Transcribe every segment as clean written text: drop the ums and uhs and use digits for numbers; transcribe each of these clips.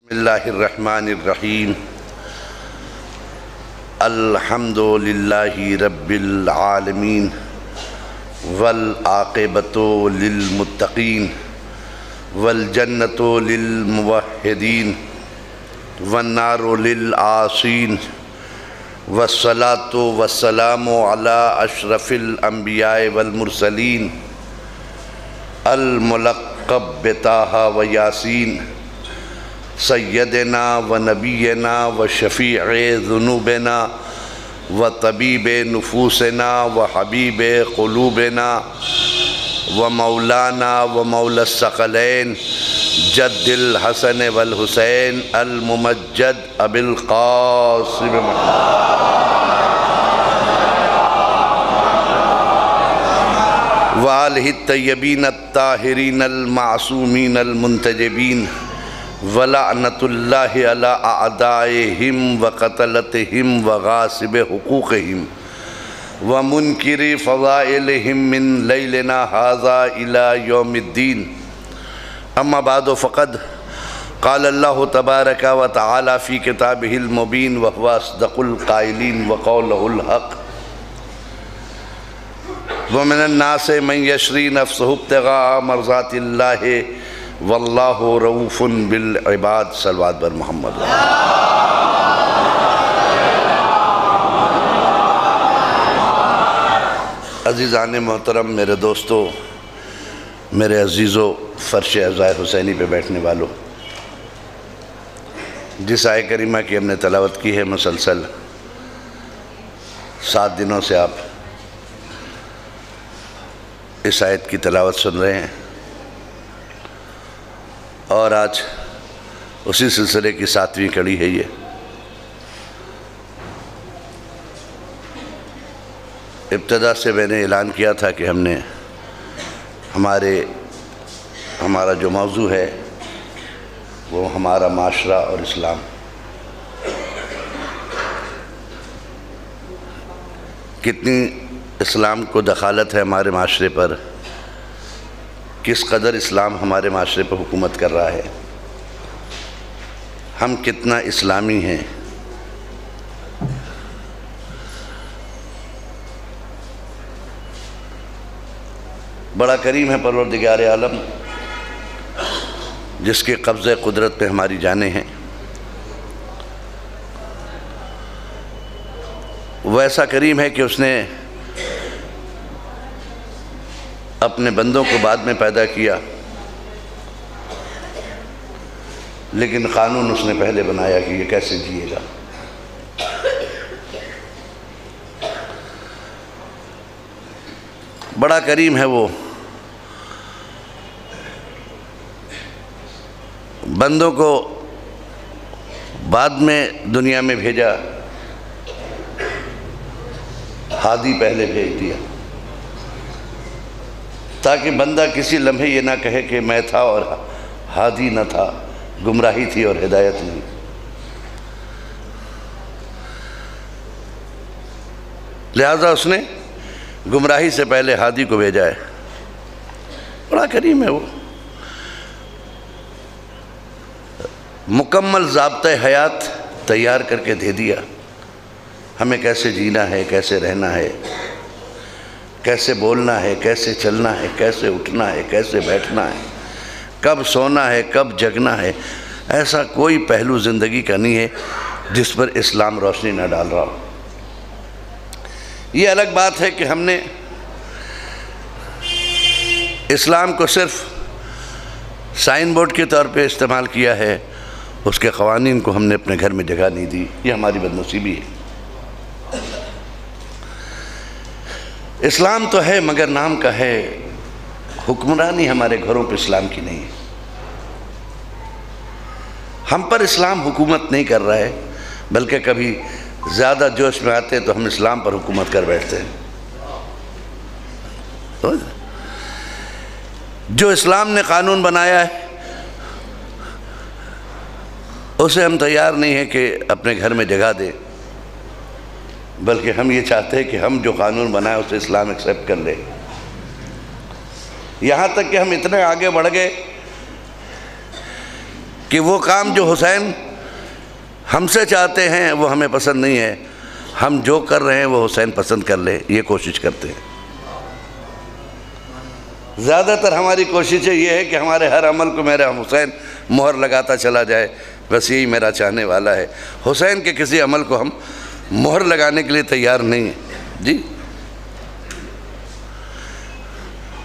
बिस्मिल्लाहिर्रहमानिर्रहीम। अल्हम्दुलिल्लाहि रब्बिल आलमीन वल आक़िबतु लिल मुत्तक़ीन वल जन्नतु लिल मुवह्हिदीन वन्नारु लिल आसीन वस्सलातु वस्सलामु अला अशरफिल अंबिया वल मुरसलीन अल मुलक़्क़ब बिताहा व यासीन सय्यदना व नबीना व शफ़ीए ज़ुनूबना व तबीब नुफूसना व हबीब क़ुलूबना व मौलाना व मौला सकलैन जद्दिल हसन वल हुसैन अल मुमज्जद अबिल क़ासिम व आलिहि तय्यबीन अत्ताहिरीन अल मासूमीन अल मुंतजबीन वलानतुल्लाहि अला अअदाइहिम व क़तलतिहिम व गासिब हुकूक़िहिम व मुनकिरी फ़ज़ाइलिहिम मिन लैलिना हाज़ा इला यौमिद्दीन। अम्मा बादु फ़क़द क़ाल अल्लाहु तबारक व तआला फ़ी किताबिहिल मुबीन व हुवा अस्दक़ुल क़ाइलीन व क़ौलुहुल हक़ व मिनन नासि मन यशरी नफ़्सहु इब्तिग़ाअ मर्ज़ातिल्लाहि वल्लाहु रऊफ़ुन बिल इबाद। सलवात बर मोहम्मद। अज़ीज़ान मोहतरम, मेरे दोस्तों, मेरे अज़ीज़ों, फ़र्श अज़ाए हुसैनी पे बैठने वालों, जिस आय करीमा की हमने तलावत की है मुसलसल 7 दिनों से आप इस आयत की तलावत सुन रहे हैं और आज उसी सिलसिले की 7वीं कड़ी है ये। इब्तिदा से मैंने ऐलान किया था कि हमारा जो मौजू है वो हमारा माशरा और इस्लाम। कितनी इस्लाम को दखालत है हमारे माशरे पर, किस कदर इस्लाम हमारे माशरे पर हुकूमत कर रहा है, हम कितना इस्लामी हैं। बड़ा करीम है परवरदिगार आलम जिसके कब्ज़े कुदरत पे हमारी जानें हैं। वैसा करीम है कि उसने अपने बंदों को बाद में पैदा किया, लेकिन क़ानून उसने पहले बनाया कि ये कैसे जिएगा। बड़ा करीम है वो, बंदों को बाद में दुनिया में भेजा, हादी पहले भेज दिया ताकि बंदा किसी लम्हे ये ना कहे कि मैं था और हादी न था, गुमराही थी और हिदायत नहीं। लिहाजा उसने गुमराही से पहले हादी को भेजा है। बड़ा करीम है वो, मुकम्मल ज़ाब्ता हयात तैयार करके दे दिया, हमें कैसे जीना है, कैसे रहना है, कैसे बोलना है, कैसे चलना है, कैसे उठना है, कैसे बैठना है, कब सोना है, कब जगना है। ऐसा कोई पहलू ज़िंदगी का नहीं है जिस पर इस्लाम रोशनी न डाल रहा हो। ये अलग बात है कि हमने इस्लाम को सिर्फ साइन बोर्ड के तौर पे इस्तेमाल किया है, उसके क़वानीन को हमने अपने घर में जगह नहीं दी। ये हमारी बदनसीबी है। इस्लाम तो है मगर नाम का है, हुक्मरानी हमारे घरों पर इस्लाम की नहीं है। हम पर इस्लाम हुकूमत नहीं कर रहा है, बल्कि कभी ज़्यादा जोश में आते तो हम इस्लाम पर हुकूमत कर बैठते हैं। तो जो इस्लाम ने कानून बनाया है उसे हम तैयार नहीं हैं कि अपने घर में जगह दें, बल्कि हम ये चाहते हैं कि हम जो कानून बनाए उसे इस्लाम एक्सेप्ट कर ले। यहाँ तक कि हम इतने आगे बढ़ गए कि वो काम जो हुसैन हमसे चाहते हैं वो हमें पसंद नहीं है, हम जो कर रहे हैं वो हुसैन पसंद कर ले, ये कोशिश करते हैं। ज़्यादातर हमारी कोशिश ये है कि हमारे हर अमल को मेरा हुसैन मोहर लगाता चला जाए, बस यही मेरा चाहने वाला है। हुसैन के किसी अमल को हम मोहर लगाने के लिए तैयार नहीं हैं जी।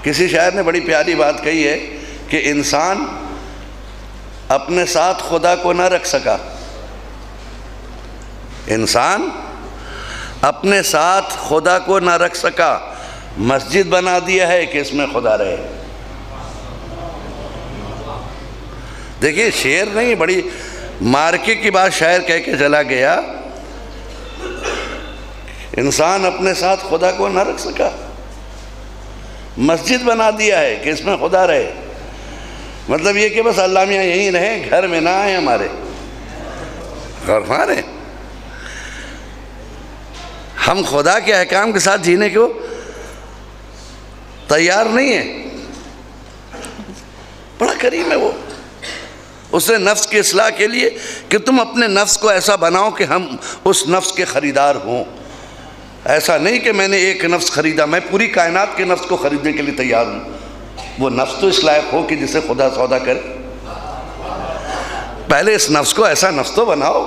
किसी शायर ने बड़ी प्यारी बात कही है कि इंसान अपने साथ खुदा को ना रख सका, इंसान अपने साथ खुदा को ना रख सका, मस्जिद बना दिया है कि इसमें खुदा रहे। देखिए शेर नहीं, बड़ी मार्के की बात शायर कह के चला गया, इंसान अपने साथ खुदा को ना रख सका, मस्जिद बना दिया है कि इसमें खुदा रहे। मतलब ये कि बस अल्लाह मियाँ यहीं रहे, घर में ना आए हमारे, और हमारे हम खुदा के अहकाम के साथ जीने को तैयार नहीं है। बड़ा करीम है वो, उसने नफ्स की इस्लाह के लिए कि तुम अपने नफ्स को ऐसा बनाओ कि हम उस नफ्स के ख़रीदार हों। ऐसा नहीं कि मैंने एक नफ्स ख़रीदा, मैं पूरी कायनात के नफ्स को ख़रीदने के लिए तैयार हूँ। वो नफ्स तो इस लायक हो कि जिसे खुदा सौदा करे। पहले इस नफ्स को ऐसा नफ्स तो बनाओ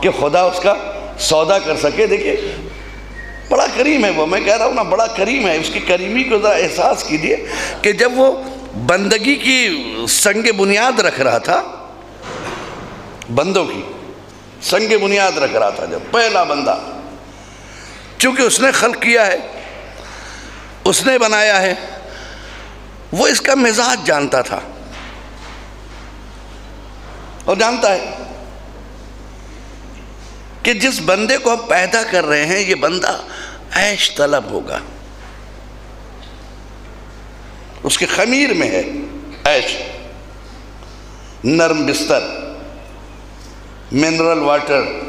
कि खुदा उसका सौदा कर सके। देखिए बड़ा करीम है वो, मैं कह रहा हूँ ना, बड़ा करीम है। उसकी करीमी को ज़रा एहसास कीजिए कि जब वो बंदगी की संग बुनियाद रख रहा था, बंदों की संग बुनियाद रख रहा था, जब पहला बंदा, चूँकि उसने खल्क किया है, उसने बनाया है, वो इसका मिजाज जानता था और जानता है कि जिस बंदे को हम पैदा कर रहे हैं ये बंदा ऐश तलब होगा, उसके खमीर में है ऐश, नरम बिस्तर, मिनरल वाटर,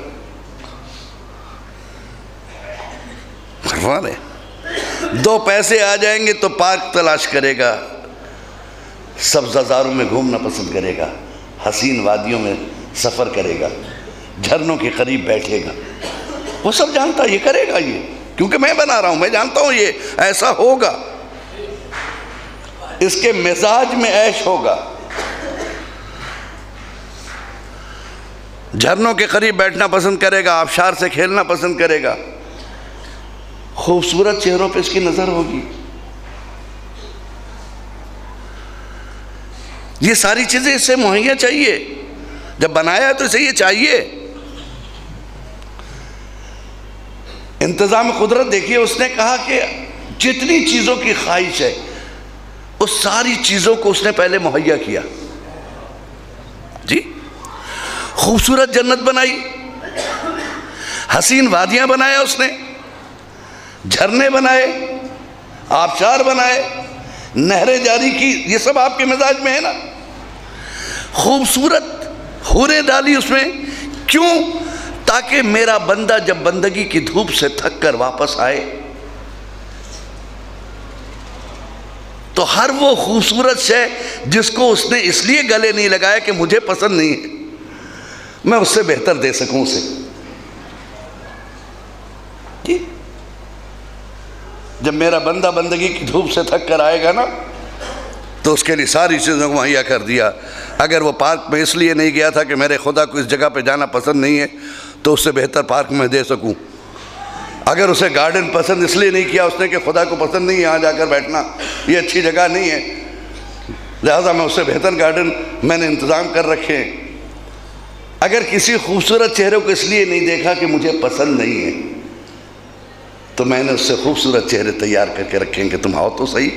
दो पैसे आ जाएंगे तो पार्क तलाश करेगा, सब्ज़ारों में घूमना पसंद करेगा, हसीन वादियों में सफ़र करेगा, झरनों के करीब बैठेगा। वो सब जानता है, ये करेगा ये, क्योंकि मैं बना रहा हूँ, मैं जानता हूँ ये ऐसा होगा, इसके मिजाज में ऐश होगा। झरनों के करीब बैठना पसंद करेगा, आबशार से खेलना पसंद करेगा, खूबसूरत चेहरों पे इसकी नज़र होगी। ये सारी चीज़ें इससे मुहैया चाहिए, जब बनाया तो इसे ये चाहिए। इंतज़ाम कुदरत देखिए, उसने कहा कि जितनी चीज़ों की ख्वाहिश है उस सारी चीज़ों को उसने पहले मुहैया किया जी। खूबसूरत जन्नत बनाई, हसीन वादियाँ बनाया उसने, झरने बनाए, आबशार बनाए, नहरें जारी की, ये सब आपके मिजाज में है ना। खूबसूरत हूरें डाली उसमें, क्यों? ताकि मेरा बंदा जब बंदगी की धूप से थक कर वापस आए तो हर वो खूबसूरत शय जिसको उसने इसलिए गले नहीं लगाया कि मुझे पसंद नहीं है, मैं उससे बेहतर दे सकूं उसे जी। जब मेरा बंदा बंदगी की धूप से थक कर आएगा ना तो उसके लिए सारी चीज़ों को मुहैया कर दिया। अगर वो पार्क में इसलिए नहीं गया था कि मेरे खुदा को इस जगह पे जाना पसंद नहीं है तो उससे बेहतर पार्क में दे सकूं। अगर उसे गार्डन पसंद इसलिए नहीं किया उसने कि खुदा को पसंद नहीं है यहाँ जाकर बैठना, ये अच्छी जगह नहीं है, लिहाजा मैं उससे बेहतर गार्डन मैंने इंतज़ाम कर रखे हैं। अगर किसी खूबसूरत चेहरे को इसलिए नहीं देखा कि मुझे पसंद नहीं है तो मैंने उससे खूबसूरत चेहरे तैयार करके रखे हैं कि तुम आओ तो सही,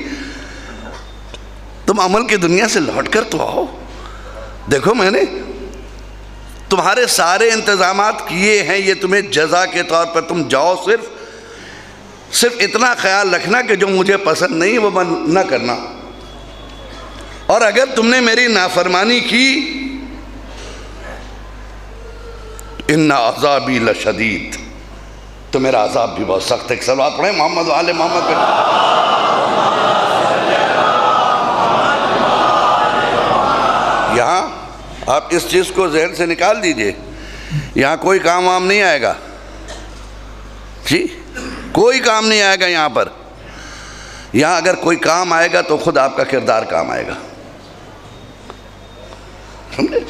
तुम अमल की दुनिया से लौट कर तो आओ, देखो मैंने तुम्हारे सारे इंतज़ामात किए हैं, ये तुम्हें जज़ा के तौर पर तुम जाओ, सिर्फ इतना ख्याल रखना कि जो मुझे पसंद नहीं वो मन न करना, और अगर तुमने मेरी नाफरमानी की इन्ना अज़ाबी लशदीद, तो मेरा अज़ाब भी बहुत सख्त है। सलवात पढ़े मोहम्मद वाले मोहम्मद पे। यहाँ आप इस चीज़ को जहन से निकाल दीजिए, यहाँ कोई काम वाम नहीं आएगा जी, कोई काम नहीं आएगा यहाँ पर। यहाँ अगर कोई काम आएगा तो खुद आपका किरदार काम आएगा, समझे।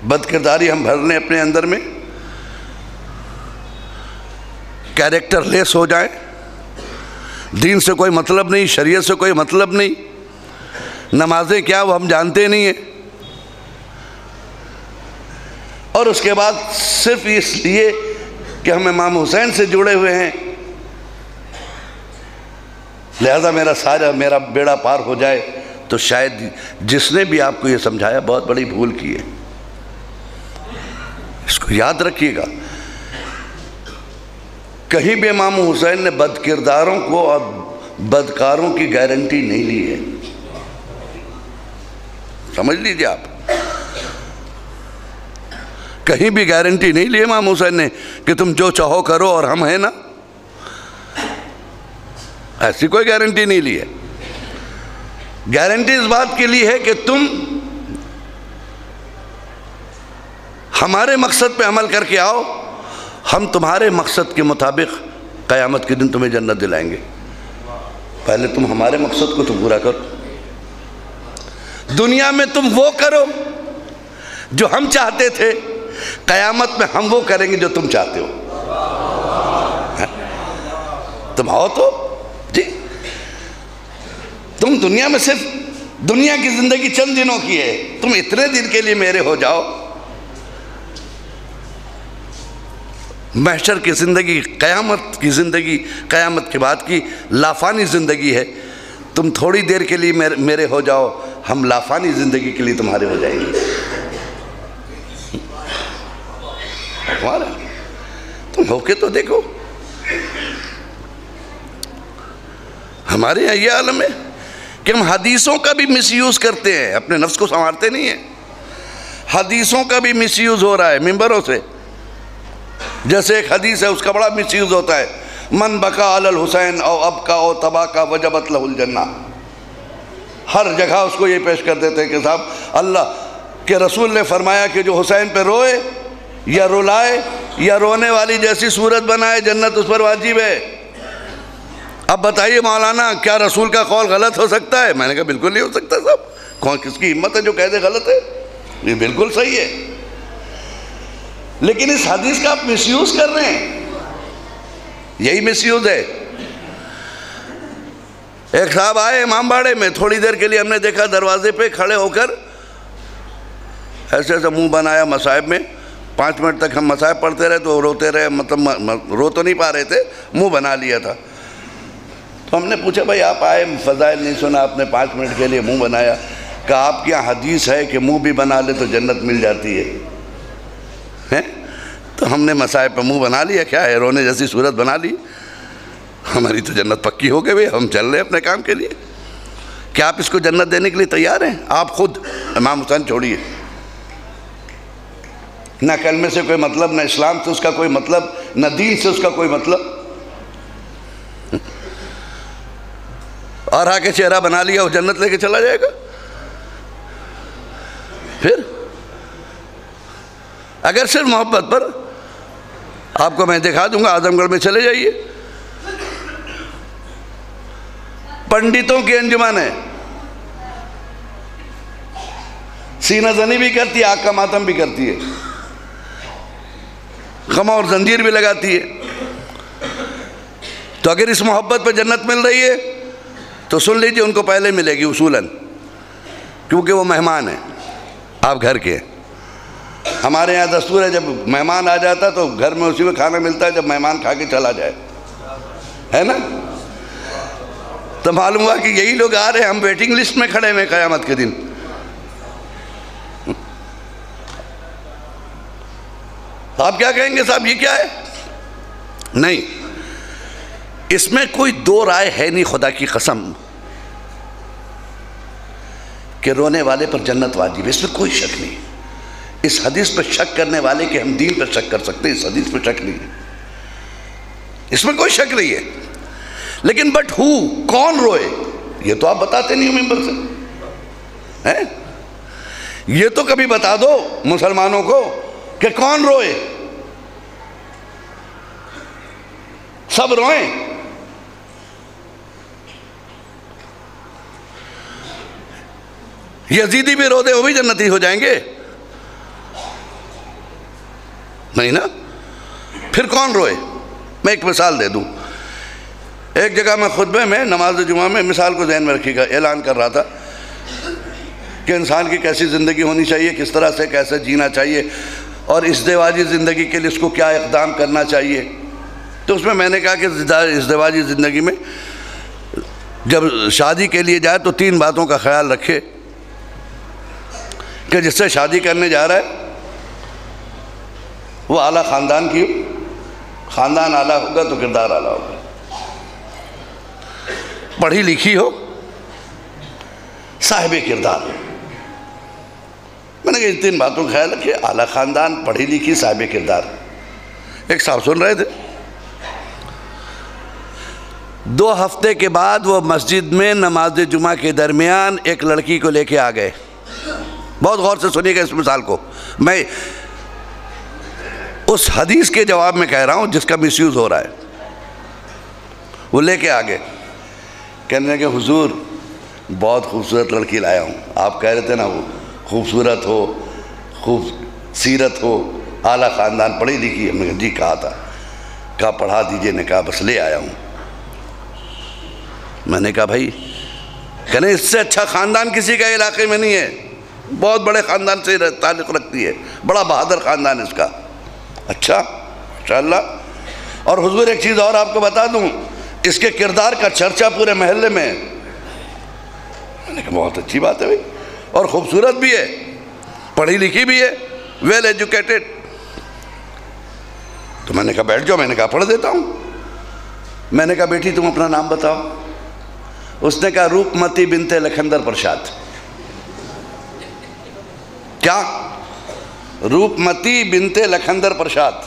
बदकिरदारी हम भर लें अपने अंदर में, कैरेक्टर लेस हो जाए, दीन से कोई मतलब नहीं, शरीयत से कोई मतलब नहीं, नमाजें क्या वो हम जानते नहीं हैं, और उसके बाद सिर्फ इसलिए कि हम इमाम हुसैन से जुड़े हुए हैं लिहाजा मेरा बेड़ा पार हो जाए, तो शायद जिसने भी आपको ये समझाया बहुत बड़ी भूल की है। इसको याद रखिएगा, कहीं भी इमाम हुसैन ने बदकिरदारों को और बदकारों की गारंटी नहीं ली है, समझ लीजिए आप। कहीं भी गारंटी नहीं ली इमाम हुसैन ने कि तुम जो चाहो करो और हम हैं ना, ऐसी कोई गारंटी नहीं ली है। गारंटी इस बात के लिए है कि तुम हमारे मकसद पे अमल करके आओ, हम तुम्हारे मकसद के मुताबिक क़यामत के दिन तुम्हें जन्नत दिलाएंगे। पहले तुम हमारे मकसद को तो पूरा करो, दुनिया में तुम वो करो जो हम चाहते थे, क़यामत में हम वो करेंगे जो तुम चाहते हो। तुम हो तो जी, तुम दुनिया में सिर्फ, दुनिया की ज़िंदगी चंद दिनों की है, तुम इतने दिन के लिए मेरे हो जाओ। महशर की ज़िंदगी, क़यामत की ज़िंदगी, क़यामत के बाद की लाफानी ज़िंदगी है, तुम थोड़ी देर के लिए मेरे हो जाओ, हम लाफानी ज़िंदगी के लिए तुम्हारे हो जाएंगे। हमारा तुम होके तो देखो, हमारे यहाँ ये आलम है कि हम हदीसों का भी मिसयूज़ करते हैं, अपने नफ्स को संवारते नहीं हैं। हदीसों का भी मिसयूज़ हो रहा है मिंबरों से। जैसे एक हदीस है उसका बड़ा मिसयूज़ होता है, मन बका अलल हुसैन और अब का ओ तबा का वजबत लहुल जन्ना। हर जगह उसको ये पेश कर देते हैं कि साहब अल्लाह के रसूल ने फरमाया कि जो हुसैन पे रोए या रुलाए या रोने वाली जैसी सूरत बनाए, जन्नत उस पर वाजिब है। अब बताइए मौलाना, क्या रसूल का कौल गलत हो सकता है? मैंने कहा बिल्कुल नहीं हो सकता साहब, कौन किसकी हिम्मत है जो कह दे गलत है, ये बिल्कुल सही है। लेकिन इस हदीस का आप मिसयूज़ कर रहे हैं, यही मिसयूज़ है। एक साहब आए इमामबाड़े में, थोड़ी देर के लिए हमने देखा दरवाजे पे खड़े होकर ऐसे ऐसे मुंह बनाया मसाइब में। 5 मिनट तक हम मसाइब पढ़ते रहे तो रोते रहे, मतलब रो तो नहीं पा रहे थे, मुंह बना लिया था। तो हमने पूछा भाई आप आए, फ़ज़ाइल नहीं सुना आपने, 5 मिनट के लिए मुंह बनाया। कहा आपके यहाँ हदीस है कि मुंह भी बना ले तो जन्नत मिल जाती है, हैं? तो हमने मसाइब पे मुंह बना लिया, क्या है, रोने जैसी सूरत बना ली, हमारी तो जन्नत पक्की हो गई भाई, हम चल रहे अपने काम के लिए। क्या आप इसको जन्नत देने के लिए तैयार हैं? आप खुद इमाम हुसैन छोड़िए, ना कलमे से कोई मतलब, ना इस्लाम से उसका कोई मतलब, ना दीन से उसका कोई मतलब, और आके चेहरा बना लिया वो जन्नत लेके चला जाएगा। फिर अगर सिर्फ मोहब्बत पर, आपको मैं दिखा दूंगा, आजमगढ़ में चले जाइए, पंडितों की अंजुमन है, सीना जनी भी करती है, आग का मातम भी करती है, खमा और जंजीर भी लगाती है। तो अगर इस मोहब्बत पर जन्नत मिल रही है तो सुन लीजिए, उनको पहले मिलेगी उसूलन, क्योंकि वो मेहमान है, आप घर के। हमारे यहाँ दस्तूर है, जब मेहमान आ जाता तो घर में उसी में खाना मिलता है जब मेहमान खा के चला जाए, है ना। तो मालूम हुआ कि यही लोग आ रहे हैं, हम वेटिंग लिस्ट में खड़े हैं क़यामत के दिन। आप क्या कहेंगे साहब, ये क्या है? नहीं, इसमें कोई दो राय है नहीं, खुदा की कसम, कि रोने वाले पर जन्नत वाजिब है, इसमें कोई शक नहीं। इस हदीस पर शक करने वाले के हम दीन पर शक कर सकते हैं, इस हदीस पर शक नहीं है, इसमें कोई शक नहीं है। लेकिन बट हु, कौन रोए, ये तो आप बताते नहीं हो मेंबर से, हैं? ये तो कभी बता दो मुसलमानों को कि कौन रोए, सब रोएं। यजीदी भी रो दे वो भी जन्नती हो जाएंगे, नहीं ना? फिर कौन रोए? मैं एक मिसाल दे दूं। एक जगह मैं खुतबे में नमाज जुमा में मिसाल को ज़हन में रखिएगा, ऐलान कर रहा था कि इंसान की कैसी ज़िंदगी होनी चाहिए, किस तरह से कैसे जीना चाहिए और इज़्दिवाजी ज़िंदगी के लिए उसको क्या इक़दाम करना चाहिए। तो उसमें मैंने कहा कि इज़्दिवाजी ज़िंदगी में जब शादी के लिए जाए तो 3 बातों का ख्याल रखे कि जिससे शादी करने जा रहा है वो आला ख़ानदान की हो, ख़ानदान आला होगा तो किरदार आला होगा, पढ़ी लिखी हो, साहिबे किरदार हो। मैंने कहा 3 बातों का ख्याल रखिए, आला ख़ानदान, पढ़ी लिखी, साहिबे किरदार। एक साहब सुन रहे थे, 2 हफ्ते के बाद वो मस्जिद में नमाज जुमा के दरमियान एक लड़की को लेके आ गए। बहुत गौर से सुनिएगा इस मिसाल को, मैं उस हदीस के जवाब में कह रहा हूँ जिसका मिसयूज़ हो रहा है। वो लेके आ गए, कहने लगे हुजूर बहुत खूबसूरत लड़की लाया हूँ। आप कह रहे थे ना वो खूबसूरत हो, खूब सीरत हो, आला ख़ानदान, पढ़ी लिखी है। मैंने जी कहा था, कहा पढ़ा दीजिए, ने कहा बस ले आया हूँ। मैंने कहा भाई, कहने इससे अच्छा ख़ानदान किसी का इलाके में नहीं है, बहुत बड़े ख़ानदान से ताल्लुक़ रखती है, बड़ा बहादुर ख़ानदान इसका। अच्छा माशाअल्लाह। और हुजूर एक चीज़ और आपको बता दूँ, इसके किरदार का चर्चा पूरे महल्ले में है। मैंने कहा बहुत अच्छी बात है भाई, और ख़ूबसूरत भी है, पढ़ी लिखी भी है, वेल एजुकेटेड। तो मैंने कहा बैठ जाओ, मैंने कहा पढ़ देता हूँ। मैंने कहा बेटी तुम अपना नाम बताओ। उसने कहा रूपमती बिनते लखंदर प्रसाद। क्या? रूपमती बिनते लखंदर प्रसाद।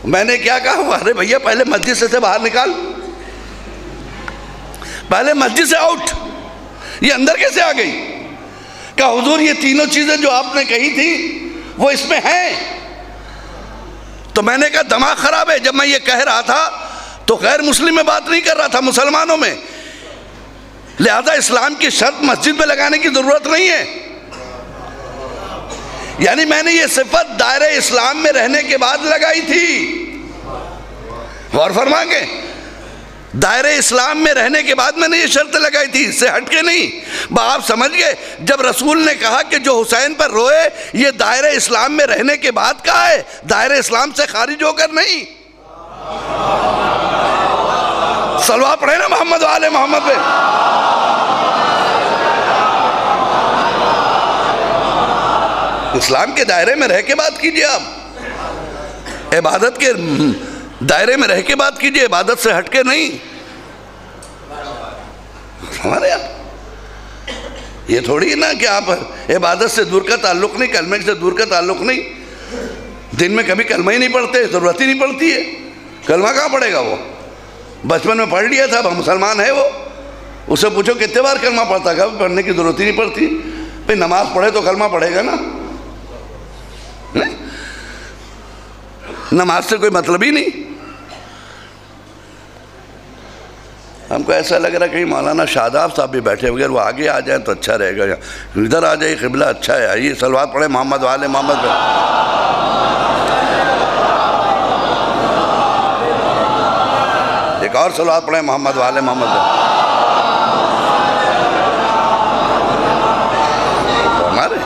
मैंने क्या कहा, अरे भैया पहले मस्जिद से बाहर निकाल, पहले मस्जिद से आउट, ये अंदर कैसे आ गई? कहा हुजूर ये तीनों चीजें जो आपने कही थी वो इसमें हैं। तो मैंने कहा दिमाग खराब है, जब मैं ये कह रहा था तो गैर मुस्लिम में बात नहीं कर रहा था, मुसलमानों में। लिहाजा इस्लाम की शर्त मस्जिद में लगाने की जरूरत नहीं है। यानी मैंने ये सिफत दायरे इस्लाम में रहने के बाद लगाई थी। गौर फरमाएंगे, दायरे इस्लाम में रहने के बाद मैंने ये शर्त लगाई थी, इससे हटके नहीं। आप समझ गए, जब रसूल ने कहा कि जो हुसैन पर रोए, ये दायरे इस्लाम में रहने के बाद कहा है, दायरे इस्लाम से खारिज होकर नहीं। सलवा पढ़े ना मोहम्मद वाले मोहम्मद पे। इस्लाम के दायरे में रह के बात कीजिए, आप इबादत के दायरे में रह के बात कीजिए, इबादत से हटके नहीं। हमारे यहाँ ये थोड़ी ना कि आप इबादत से दूर का ताल्लुक़ नहीं, कलमे से दूर का ताल्लुक़ नहीं। दिन में कभी कलमा ही नहीं पढ़ते, ज़रूरत ही नहीं पड़ती है। कलमा कहाँ पढ़ेगा वो? बचपन में पढ़ लिया था, अब मुसलमान है वो। उससे पूछो कितने बार कलमा पढ़ता है, पढ़ने की ज़रूरत ही नहीं पड़ती। भाई नमाज पढ़े तो कलमा पढ़ेगा ना, नहीं? नमाज से कोई मतलब ही नहीं। हमको ऐसा लग रहा है कहीं मौलाना शादाब साहब भी बैठे, अगर वो आगे आ जाए तो अच्छा रहेगा। इधर आ जाइए, क़िबला अच्छा है, आइए सलवात पढ़े मोहम्मद वाले मोहम्मद पे। एक और सलवात पढ़े मोहम्मद वाले मोहम्मद पे। हमारे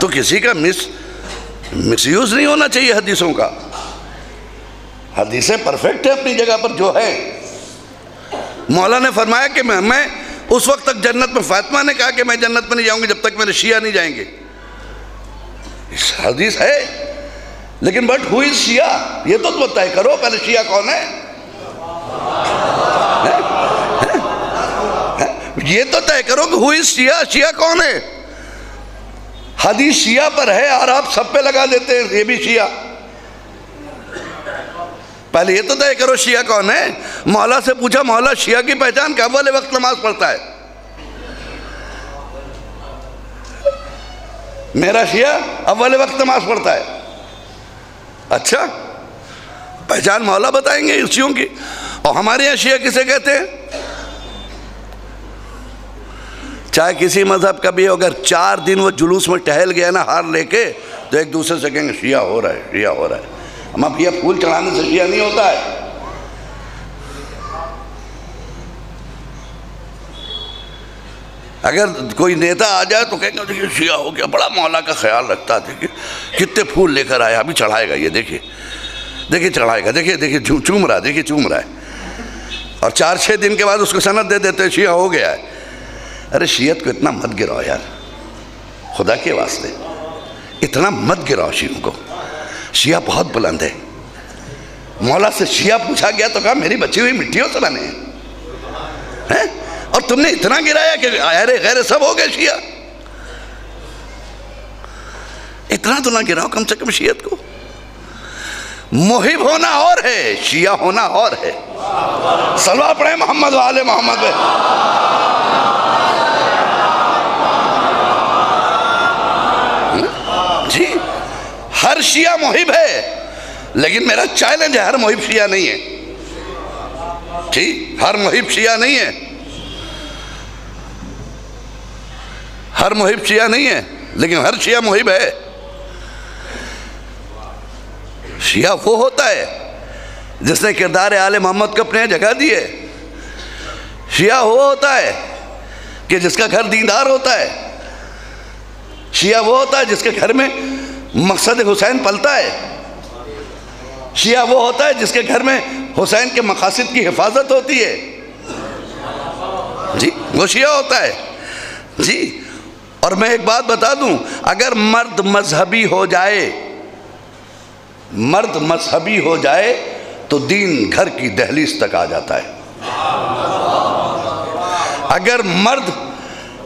तो किसी का मिसयूज़ नहीं होना चाहिए हदीसों का। हदीसें परफेक्ट है अपनी जगह पर जो है। मौला ने फरमाया कि मैं उस वक्त तक जन्नत में, फातिमा ने कहा कि मैं जन्नत में नहीं जाऊंगी जब तक मेरे शिया नहीं जाएंगे। इस हदीस है, लेकिन बट हु इज शिया, ये तो तुम तय करो पहले, शिया कौन है? ये तो तय करो कि हु इज शिया, शिया कौन है? हदीस शिया पर है और आप सब पे लगा देते हैं ये भी शिया। पहले ये तो तय करो शिया कौन है। मौला से पूछा, मौला शिया की पहचान कब वाले वक्त नमाज पढ़ता है? मेरा शिया अव्वल वक्त नमाज पढ़ता है। अच्छा, पहचान मौला बताएंगे इस शियों की। और हमारे यहाँ शिया किसे कहते हैं? चाहे किसी मजहब का भी हो, अगर 4 दिन वो जुलूस में टहल गया ना हार लेके, तो एक दूसरे से कहेंगे शिया हो रहा है, शिया हो रहा है। हम अब ये फूल चढ़ाने से शिया नहीं होता है। अगर कोई नेता आ जाए तो कहेंगे देखिए शिया हो गया, बड़ा मौला का ख्याल रखता है, देखिए कितने फूल लेकर आया, अभी चढ़ाएगा, ये देखिए देखिए चढ़ाएगा, देखिए देखिए चूम रहा है, देखिए चूम रहा है। और 4-6 दिन के बाद उसको सनद दे देते हैं शिया हो गया है। अरे शियत को इतना मत गिराओ यार, खुदा के वास्ते इतना मत गिराओ शियों को। शिया बहुत बुलंद है। मौला से शिया पूछा गया तो कहा मेरी बची हुई मिट्टियों से बने हैं, और तुमने इतना गिराया कि अरे गैर सब हो गए शिया। इतना तो ना गिराओ कम से कम शियत को। मुहिब होना और है, शिया होना और है। सलवा पढ़े मोहम्मद वाले मोहम्मद पे। जी, हर शिया मुहिब है, लेकिन मेरा चैलेंज है हर मुहिब शिया नहीं है। ठीक, हर मुहिब शिया नहीं है, हर मुहिब शिया नहीं है, लेकिन हर शिया मुहिब है। शिया वो होता है जिसने किरदार आले मोहम्मद को अपने जगह दी है। शिया वो होता है कि जिसका घर दीनदार होता है। शिया वो होता है जिसके घर में मकसद हुसैन पलता है। शिया वो होता है जिसके घर में हुसैन के मकासद की हिफाजत होती है। जी, वो शिया होता है जी। और मैं एक बात बता दूं, अगर मर्द मजहबी हो जाए, मर्द मजहबी हो जाए तो दीन घर की दहलीज तक आ जाता है। अगर मर्द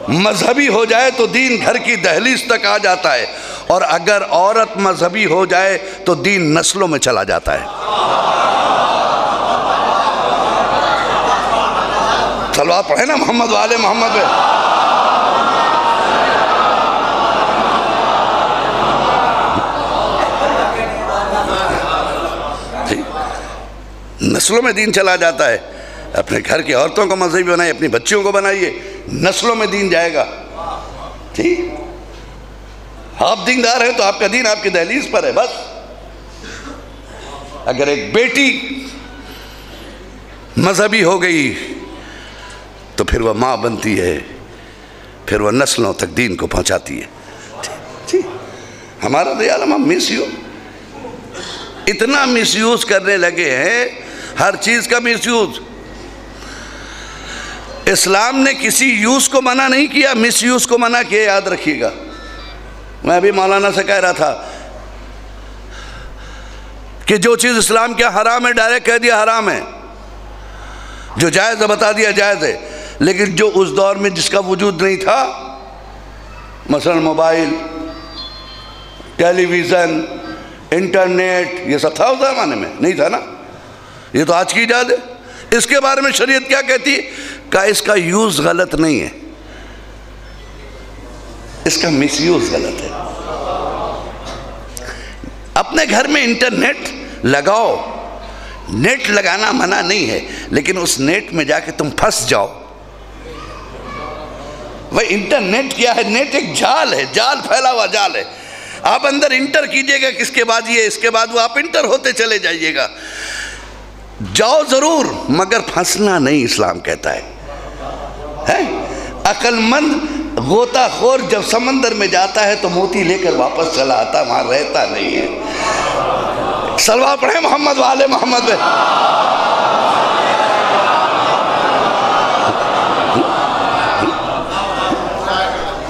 मजहबी हो जाए तो दीन घर की दहलीज तक आ जाता है, और अगर औरत मजहबी हो जाए तो दीन नस्लों में चला जाता है। चलो आप पढ़े ना मोहम्मद वाले मोहम्मद पे। नस्लों में दीन चला जाता है। अपने घर की औरतों को मजहबी बनाइए, अपनी बच्चियों को बनाइए, नस्लों में दीन जाएगा। ठीक, आप दीनदार हैं तो आपका दीन आपकी दहलीज पर है बस। अगर एक बेटी मजहबी हो गई तो फिर वह माँ बनती है, फिर वह नस्लों तक दीन को पहुंचाती है। ठीक, हमारा दयाल हम मिसयूज, इतना मिसयूज करने लगे हैं, हर चीज का मिसयूज। इस्लाम ने किसी यूज को मना नहीं किया, मिसयूज को मना किया, याद रखिएगा। मैं अभी मौलाना से कह रहा था कि जो चीज इस्लाम क्या हराम है डायरेक्ट कह दिया हराम है, जो जायज है बता दिया जायज है। लेकिन जो उस दौर में जिसका वजूद नहीं था, मसलन मोबाइल, टेलीविजन, इंटरनेट, ये सब था उस जमाने में? नहीं था ना, ये तो आज की इजाज़त है। इसके बारे में शरीयत क्या कहती है? का इसका यूज गलत नहीं है, इसका मिसयूज गलत है। अपने घर में इंटरनेट लगाओ, नेट लगाना मना नहीं है, लेकिन उस नेट में जाके तुम फंस जाओ। भाई इंटरनेट क्या है? नेट एक जाल है, जाल फैला हुआ जाल है। आप अंदर इंटर कीजिएगा, किसके बाद ये इसके बाद वो, आप इंटर होते चले जाइएगा। जाओ जरूर, मगर फंसना नहीं, इस्लाम कहता है। अक्लमंद गोताखोर जब समंदर में जाता है तो मोती लेकर वापस चला आता, वहां रहता नहीं है। सलवा पढ़े मोहम्मद वाले मोहम्मद पे।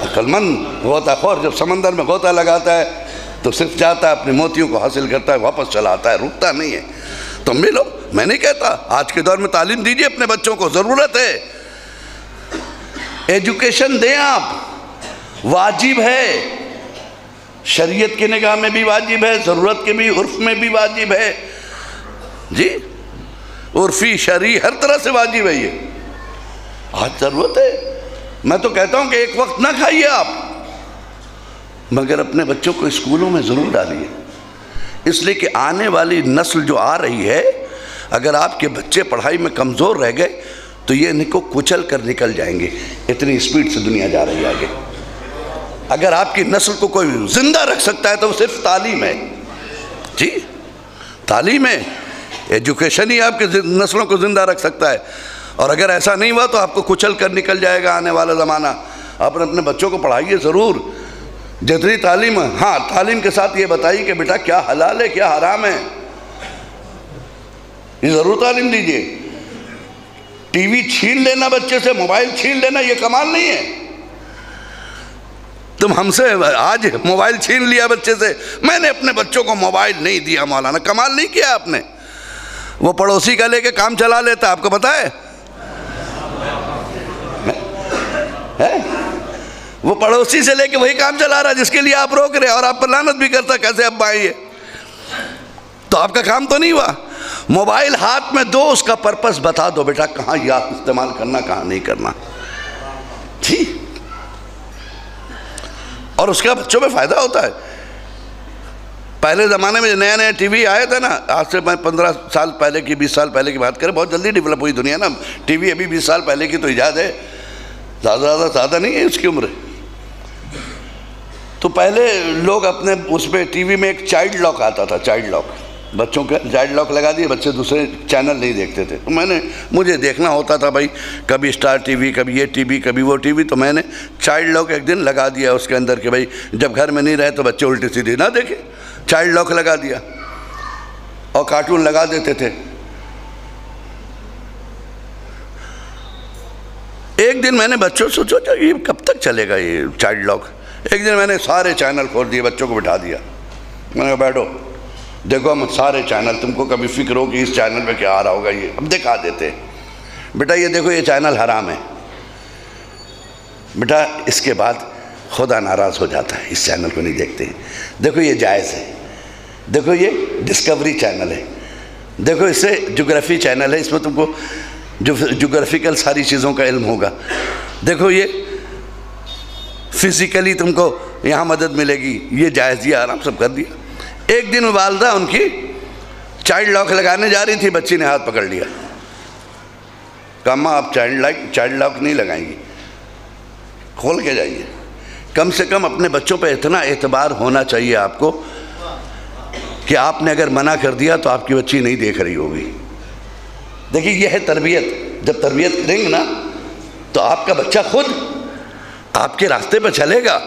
अक्लमंद गोताखोर जब समंदर में गोता लगाता है तो सिर्फ जाता है, अपने मोतियों को हासिल करता है, वापस चला आता है, रुकता नहीं है। तुम भी लो, मैं नहीं कहता, आज के दौर में तालीम दीजिए अपने बच्चों को, ज़रूरत है। एजुकेशन दें आप, वाजिब है, शरीयत की निगाह में भी वाजिब है, ज़रूरत के भी, उर्फ में भी वाजिब है जी। उर्फी शरी हर तरह से वाजिब है ये, आज ज़रूरत है। मैं तो कहता हूँ कि एक वक्त ना खाइए आप, मगर अपने बच्चों को स्कूलों में ज़रूर डालिए, इसलिए कि आने वाली नस्ल जो आ रही है, अगर आपके बच्चे पढ़ाई में कमज़ोर रह गए तो ये इनको कुचल कर निकल जाएंगे। इतनी स्पीड से दुनिया जा रही है आगे। अगर आपकी नस्ल को कोई ज़िंदा रख सकता है तो वो सिर्फ तालीम है जी, तालीम है, एजुकेशन ही आपकी नस्लों को ज़िंदा रख सकता है। और अगर ऐसा नहीं हुआ तो आपको कुचल कर निकल जाएगा आने वाला ज़माना। आप अपने बच्चों को पढ़ाइए ज़रूर, जितनी तालीम, हाँ तालीम के साथ ये बताइए कि बेटा क्या हलाल है क्या हराम है, ये ज़रूर तालीम दीजिए। टीवी छीन लेना बच्चे से, मोबाइल छीन लेना, ये कमाल नहीं है। तुम हमसे आज मोबाइल छीन लिया बच्चे से, मैंने अपने बच्चों को मोबाइल नहीं दिया, मौलाना कमाल नहीं किया आपने। वो पड़ोसी का लेके काम चला लेता, आपको पता है? वो पड़ोसी से लेके वही काम चला रहा जिसके लिए आप रोक रहे, और आप पर लानत भी करता, कैसे अब्बा आइए। तो आपका काम तो नहीं हुआ। मोबाइल हाथ में दो, उसका पर्पस बता दो, बेटा कहाँ याद इस्तेमाल करना कहाँ नहीं करना, ठीक। और उसका बच्चों में फ़ायदा होता है। पहले ज़माने में नया नया टीवी आया था ना, आज से 15 साल पहले की, 20 साल पहले की बात करें, बहुत जल्दी डेवलप हुई दुनिया ना। टीवी अभी 20 साल पहले की तो ईजाद है, ज़्यादा नहीं है उसकी उम्र। तो पहले लोग अपने उस पर टीवी में एक चाइल्ड लॉक आता था, चाइल्ड लॉक, बच्चों का चाइल्ड लॉक लगा दिए, बच्चे दूसरे चैनल नहीं देखते थे। तो मुझे देखना होता था भाई, कभी स्टार टीवी, कभी ये टीवी, कभी वो टीवी, तो मैंने चाइल्ड लॉक एक दिन लगा दिया उसके अंदर कि भाई जब घर में नहीं रहे तो बच्चे उल्टी सीधी ना देखें, चाइल्ड लॉक लगा दिया और कार्टून लगा देते थे। एक दिन मैंने बच्चों से सोचा ये कब तक चलेगा ये चाइल्ड लॉक। एक दिन मैंने सारे चैनल खोल दिए, बच्चों को बिठा दिया, मैंने कहा बैठो देखो हम सारे चैनल, तुमको कभी फिक्र हो कि इस चैनल पे क्या आ रहा होगा, ये अब दिखा देते। बेटा ये देखो ये चैनल हराम है, बेटा इसके बाद खुदा नाराज़ हो जाता है, इस चैनल को नहीं देखते। देखो ये जायज़ है, देखो ये डिस्कवरी चैनल है, देखो इससे ज्योग्राफी चैनल है, इसमें तुमको जो ज्योग्राफिकल सारी चीज़ों का इल्म होगा, देखो ये फिज़िकली तुमको यहाँ मदद मिलेगी, ये जायज़, ये आराम सब कर दिया। एक दिन वालदा उनकी चाइल्ड लॉक लगाने जा रही थी, बच्ची ने हाथ पकड़ लिया, कहा माँ आप चाइल्ड लॉक नहीं लगाएंगी, खोल के जाइए। कम से कम अपने बच्चों पे इतना एतबार होना चाहिए आपको कि आपने अगर मना कर दिया तो आपकी बच्ची नहीं देख रही होगी। देखिए यह है तरबियत। जब तरबियत करेंगे ना तो आपका बच्चा खुद आपके रास्ते पर चलेगा।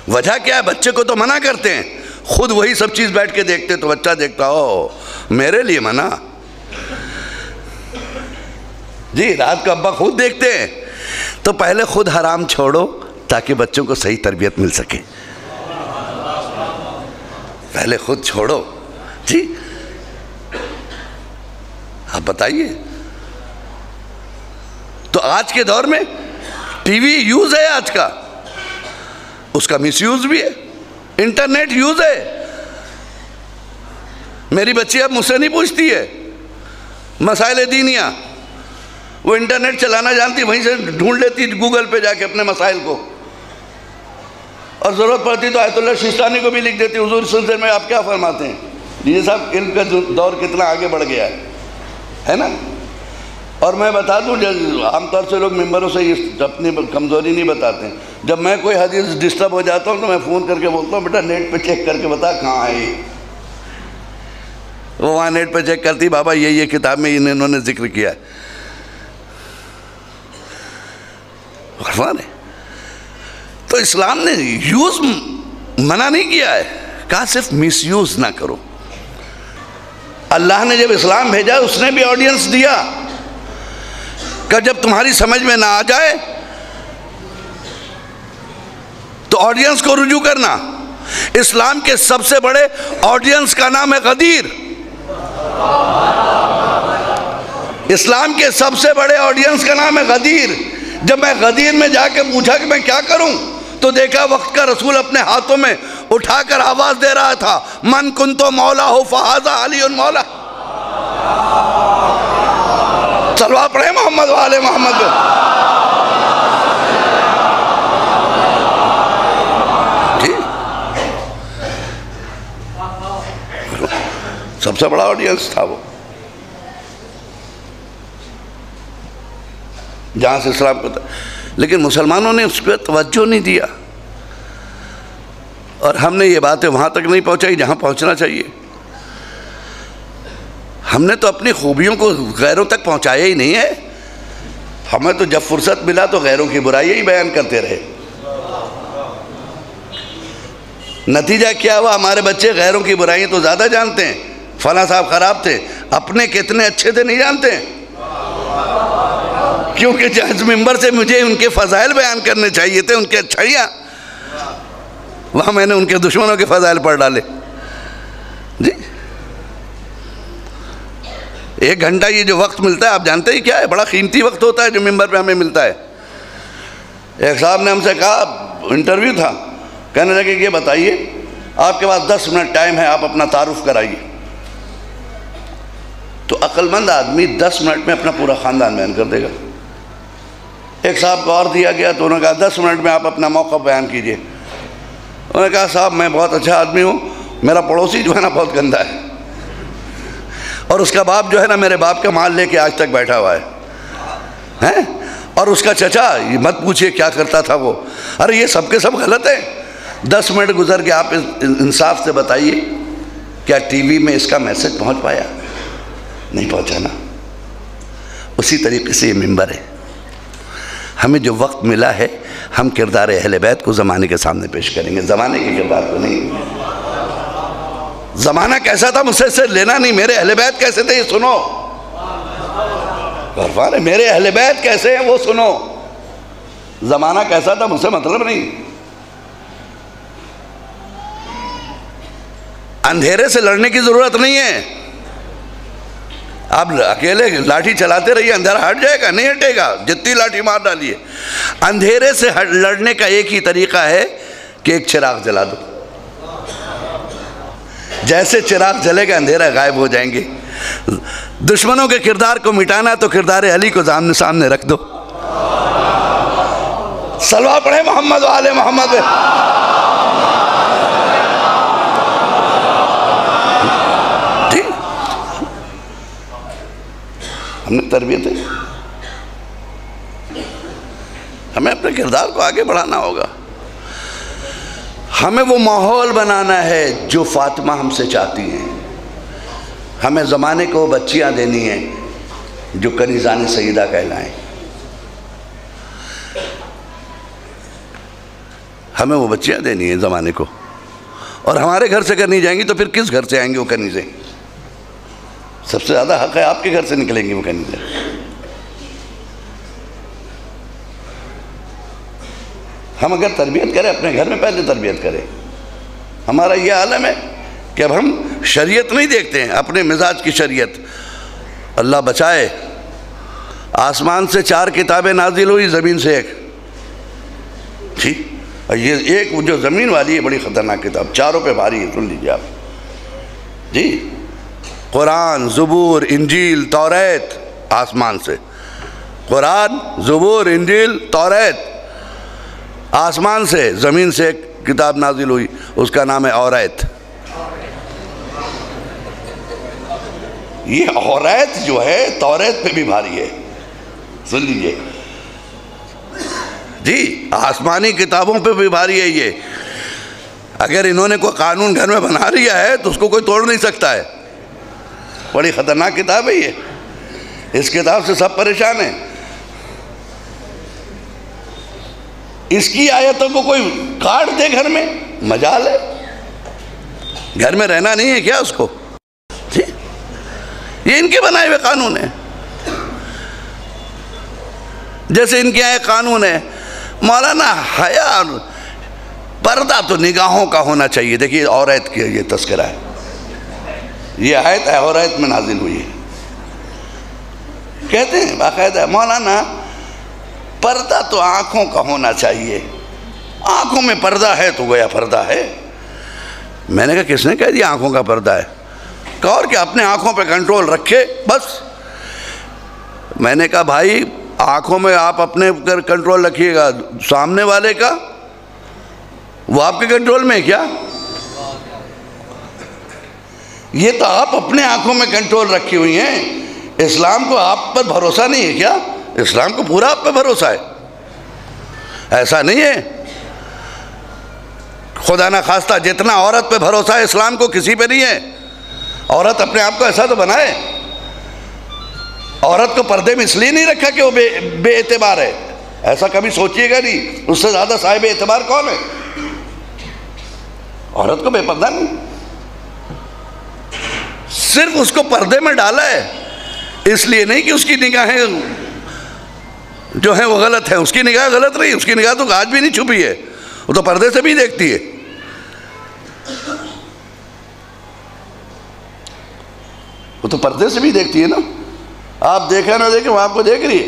वजह क्या है, बच्चे को तो मना करते हैं, खुद वही सब चीज़ बैठ के देखते तो बच्चा देखता हो मेरे लिए मना जी, रात को अब्बा खुद देखते हैं। तो पहले खुद हराम छोड़ो ताकि बच्चों को सही तरबियत मिल सके, पहले खुद छोड़ो जी। आप बताइए, तो आज के दौर में टीवी यूज है आज का, उसका मिसयूज भी है, इंटरनेट यूज है। मेरी बच्ची अब मुझसे नहीं पूछती है मसाइल दीनिया, वो इंटरनेट चलाना जानती, वहीं से ढूंढ लेती गूगल पे जाके अपने मसाइल को, और ज़रूरत पड़ती तो आयतुल्लाह सिस्तानी को भी लिख देती हुजूर इस सिलसिले में आप क्या फरमाते हैं। ये सब इल्म का दौर कितना आगे बढ़ गया है ना। और मैं बता दूं, आमतौर से लोग मिंबरों से अपनी कमज़ोरी नहीं बताते हैं। जब मैं कोई हदीस डिस्टर्ब हो जाता हूँ तो मैं फ़ोन करके बोलता हूँ बेटा नेट पे चेक करके बता कहाँ है ये। वो वहाँ नेट पे चेक करती, बाबा ये किताब में इन्होंने जिक्र किया है। तो इस्लाम ने यूज़ मना नहीं किया है, कहा सिर्फ मिसयूज़ ना करो। अल्लाह ने जब इस्लाम भेजा उसने भी ऑडियंस दिया कि जब तुम्हारी समझ में ना आ जाए तो ऑडियंस को रुजू करना। इस्लाम के सबसे बड़े ऑडियंस का नाम है गदीर। इस्लाम के सबसे बड़े ऑडियंस का नाम है गदीर। जब मैं गदीर में जाके पूछा कि मैं क्या करूं तो देखा वक्त का रसूल अपने हाथों में उठाकर आवाज दे रहा था, मन कुंतो मौला हो फहाजा अली उन मौला। सलवा पढ़े मोहम्मद वाले मोहम्मद। सबसे बड़ा ऑडियंस था वो, जहाँ से इस्लाम को था। लेकिन मुसलमानों ने उस पर तवज्जो नहीं दिया, और हमने ये बातें वहाँ तक नहीं पहुँचाई जहाँ पहुँचना चाहिए। हमने तो अपनी खूबियों को गैरों तक पहुँचाया ही नहीं है। हमें तो जब फुर्सत मिला तो गैरों की बुराइयाँ ही बयान करते रहे। नतीजा क्या हुआ? हमारे बच्चे गैरों की बुराइयाँ तो ज़्यादा जानते हैं। फला साहब ख़राब थे, अपने कितने अच्छे थे नहीं जानते, क्योंकि जज मिंबर से मुझे उनके फ़ज़ाइल बयान करने चाहिए थे, उनके अच्छाइयाँ, वहाँ मैंने उनके दुश्मनों के फ़ज़ाइल पढ़ डाले। जी, 1 घंटा ये जो वक्त मिलता है, आप जानते ही क्या है, बड़ा कीमती वक्त होता है जो मिंबर पे हमें मिलता है। एक साहब ने हमसे कहा, इंटरव्यू था, कहने लगे ये बताइए आपके पास 10 मिनट टाइम है, आप अपना तारुफ कराइए। तो अक्लमंद आदमी 10 मिनट में अपना पूरा ख़ानदान बयान कर देगा। एक साहब को और दिया गया तो उन्होंने कहा 10 मिनट में आप अपना मौक़िफ़ बयान कीजिए। उन्होंने कहा साहब मैं बहुत अच्छा आदमी हूँ, मेरा पड़ोसी जो है ना बहुत गंदा है, और उसका बाप जो है ना मेरे बाप का माल लेके आज तक बैठा हुआ है, और उसका चचा, ये मत पूछिए क्या करता था वो। अरे ये सब के सब गलत है। 10 मिनट गुजर के आप इंसाफ से बताइए क्या टीवी में इसका मैसेज पहुंच पाया? नहीं पहुंचा ना। उसी तरीके से ये मिंबर है। हमें जो वक्त मिला है, हम किरदार अहले बैत को ज़माने के सामने पेश करेंगे, ज़माने के किरदार को नहीं। ज़माना कैसा था मुझसे इससे लेना नहीं, मेरे अहले बैत कैसे थे ये सुनो। गरफान है, मेरे अहले बैत कैसे हैं वो सुनो। ज़माना कैसा था मुझसे मतलब नहीं। अंधेरे से लड़ने की ज़रूरत नहीं है। आप अकेले लाठी चलाते रहिए, अंधेरा हट जाएगा? नहीं हटेगा, जितनी लाठी मार डालिए। अंधेरे से लड़ने का एक ही तरीका है कि एक चिराग जला दो। जैसे चिराग जलेगा अंधेरा गायब हो जाएंगे। दुश्मनों के किरदार को मिटाना तो किरदार अली को सामने सामने रख दो। सलवा पढ़े मोहम्मद वाले मोहम्मद। हमने तरबियत है, हमें अपने किरदार को आगे बढ़ाना होगा। हमें वो माहौल बनाना है जो फातिमा हमसे चाहती हैं। हमें ज़माने को बच्चियां देनी हैं जो कनीज़ान सईदा कहलाएं। हमें वो बच्चियां देनी है ज़माने को, और हमारे घर से करनी जाएंगी तो फिर किस घर से आएंगी वो कनीज़ें? सबसे ज़्यादा हक़ है आपके घर से निकलेंगी वो कनीज़ें। हम अगर तरबियत करें, अपने घर में पहले तरबियत करें। हमारा ये आलम है कि अब हम शरीयत नहीं देखते हैं, अपने मिजाज की शरीयत। अल्लाह बचाए, आसमान से 4 किताबें नाजिल हुई, ज़मीन से 1। ठीक, ये एक जो ज़मीन वाली है बड़ी ख़तरनाक किताब, चारों पे भारी है, सुन लीजिए आप जी। कुरान, ज़बूर, इंजील, तौरात, आसमान से। कुरान, ज़बूर, इंजील, तौरात आसमान से। ज़मीन से एक किताब नाजिल हुई, उसका नाम है औरात। ये औरात जो है तौरात पे भी भारी है, सुन लीजिए जी। आसमानी किताबों पे भी भारी है ये। अगर इन्होंने कोई कानून घर में बना लिया है तो उसको कोई तोड़ नहीं सकता है। बड़ी ख़तरनाक किताब है ये। इस किताब से सब परेशान हैं। इसकी आयतों को कोई काट दे घर में, मजाल है। घर में रहना नहीं है क्या उसको? ठीक, ये इनके बनाए हुए कानून है। जैसे इनके यहाँ कानून है, मौलाना हया और पर्दा तो निगाहों का होना चाहिए। देखिए औरत की ये तस्करा है, ये आयत औरत में नाजिल हुई है। कहते हैं बाकायदा मौलाना पर्दा तो आँखों का होना चाहिए, आँखों में पर्दा है तो गोया पर्दा है। मैंने कहा किसने कह दिया आँखों का पर्दा है? कहा और क्या, अपने आँखों पे कंट्रोल रखे बस। मैंने कहा भाई आँखों में आप अपने पर कंट्रोल रखिएगा, सामने वाले का वो आपके कंट्रोल में है क्या? ये तो आप अपने आंखों में कंट्रोल रखी हुई हैं। इस्लाम को आप पर भरोसा नहीं है क्या? इस्लाम को पूरा आप पर भरोसा है। ऐसा नहीं है, खुदा ना खास्ता जितना औरत पे भरोसा है इस्लाम को किसी पे नहीं है। औरत अपने आप को ऐसा तो बनाए। औरत को पर्दे में इसलिए नहीं रखा कि वो बेएतबार है, ऐसा कभी सोचिएगा नहीं। उससे ज़्यादा साहिब एतबार कौन है? औरत को बेपर्दा नहीं, सिर्फ उसको पर्दे में डाला है, इसलिए नहीं कि उसकी निगाहें जो हैं वो गलत है। उसकी निगाह गलत नहीं, उसकी निगाह तो आज भी नहीं छुपी है, वो तो पर्दे से भी देखती है। वो तो पर्दे से भी देखती है ना। आप देखा ना देखे, वो आपको देख रही है।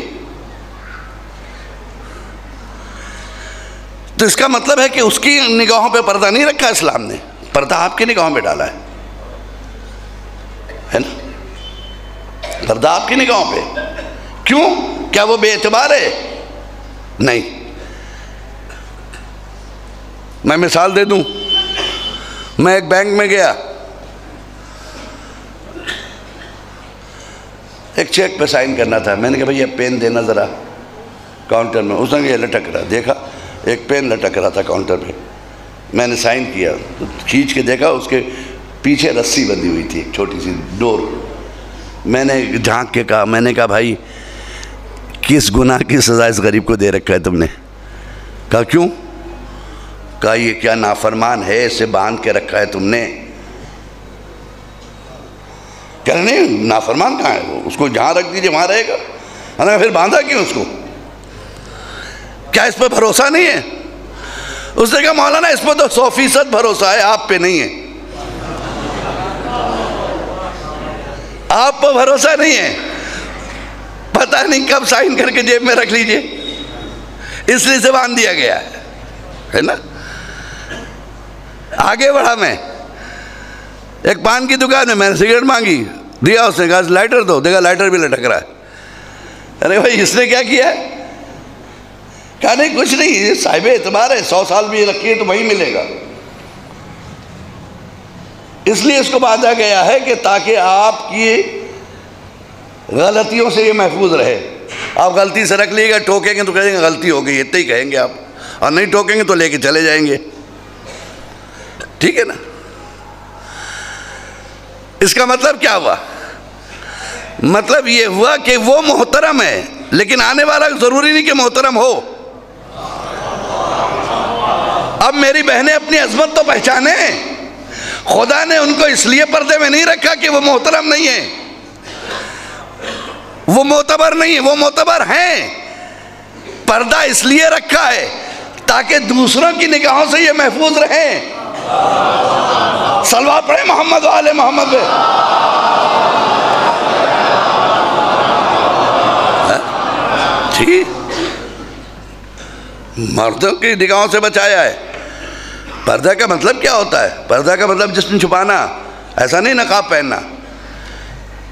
तो इसका मतलब है कि उसकी निगाहों पे पर्दा नहीं रखा इस्लाम ने, पर्दा आपकी निगाहों में डाला है ना? पर्दा आपकी निगाहों पे। क्यों? क्या वो बेएतबार है? नहीं। मैं मिसाल दे दूं, मैं एक बैंक में गया, एक चेक पे साइन करना था। मैंने कहा भैया पेन देना ज़रा काउंटर में। उसने ये लटक रहा, देखा एक पेन लटक रहा था काउंटर पे। मैंने साइन किया तो खींच के देखा, उसके पीछे रस्सी बंधी हुई थी, एक छोटी सी डोर। मैंने झांक के कहा, मैंने कहा भाई किस गुनाह की सज़ा इस गरीब को दे रखा है तुमने? कहा क्यों? कहा ये क्या नाफरमान है, इसे बांध के रखा है तुमने। कह रहे नहीं नाफरमान कहाँ है वो, उसको जहाँ रख दीजिए वहाँ रहेगा। अरे फिर बांधा क्यों उसको? क्या इस पर भरोसा नहीं है? उसने कहा मौलाना इस पर तो 100% भरोसा है, आप पे नहीं है। आप पर भरोसा नहीं है, पता नहीं कब साइन करके जेब में रख लीजिए, इसलिए से बांध दिया गया है ना। आगे बढ़ा मैं, एक पान की दुकान में, मैंने सिगरेट मांगी, दिया, उसने कहा लाइटर दो, देखा लाइटर भी लटक रहा है। अरे भाई इसने क्या किया है? कहा नहीं कुछ नहीं, ये साहिब एतबार है, 100 साल भी रखिए तो वही मिलेगा। इसलिए इसको बांधा गया है कि ताकि आपकी गलतियों से ये महफूज रहे। आप गलती से रख लीजिएगा, टोकेंगे तो कहेंगे गलती हो गई, इतना ही कहेंगे आप, और नहीं टोकेंगे तो लेके चले जाएंगे। ठीक है ना? इसका मतलब क्या हुआ? मतलब ये हुआ कि वो मोहतरम है, लेकिन आने वाला जरूरी नहीं कि मोहतरम हो। अब मेरी बहनें अपनी अजमत तो पहचाने। खुदा ने उनको इसलिए पर्दे में नहीं रखा कि वो मोहतरम नहीं है, वो मोतबर नहीं है, वो मोतबर हैं। पर्दा इसलिए रखा है ताकि दूसरों की निगाहों से ये महफूज रहें। सलवात पढ़े मोहम्मद वाले मोहम्मद पे। ठीक, मर्दों की निगाहों से बचाया है। पर्दा का मतलब क्या होता है? पर्दा का मतलब जिस्म छुपाना, ऐसा नहीं नकाब पहनना।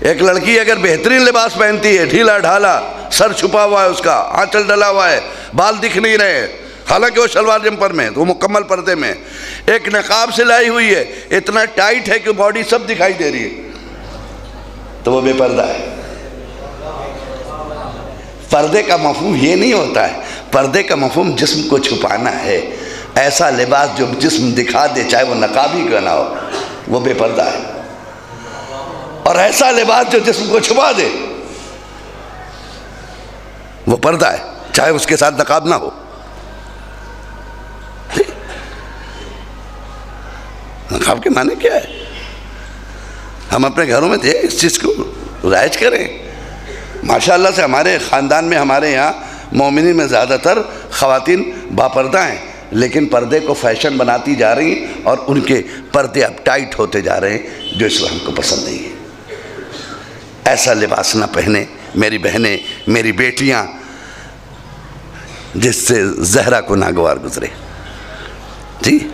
एक लड़की अगर बेहतरीन लिबास पहनती है, ढीला ढाला, सर छुपा हुआ है, उसका आंचल डला हुआ है, बाल दिख नहीं रहे, हालांकि वो शलवार जंपर में, तो वो मुकम्मल पर्दे में, एक नकाब सिलाई हुई है, इतना टाइट है कि बॉडी सब दिखाई दे रही है, तो वो बेपर्दा है। पर्दे का मफहूम ये नहीं होता है। पर्दे का मफहूम जिस्म को छुपाना है। ऐसा लिबास जो जिस्म दिखा दे, चाहे वो नकाब ही क्यों ना हो, वो बेपर्दा है। और ऐसा लिबास जो जिस्म को छुपा दे, वो पर्दा है, चाहे उसके साथ नकाब ना हो। नकाब के माने क्या है? हम अपने घरों में थे, इस चीज़ को राइज करें। माशाअल्लाह से हमारे ख़ानदान में, हमारे यहाँ मोमिनीन में ज़्यादातर ख़वातीन बापर्दा हैं, लेकिन पर्दे को फैशन बनाती जा रही हैं और उनके पर्दे अब टाइट होते जा रहे हैं, जो इस्लाम को पसंद नहीं है। ऐसा लिबास ना पहने मेरी बहनें, मेरी बेटियाँ, जिससे ज़हरा को नागवार गुजरे। जी,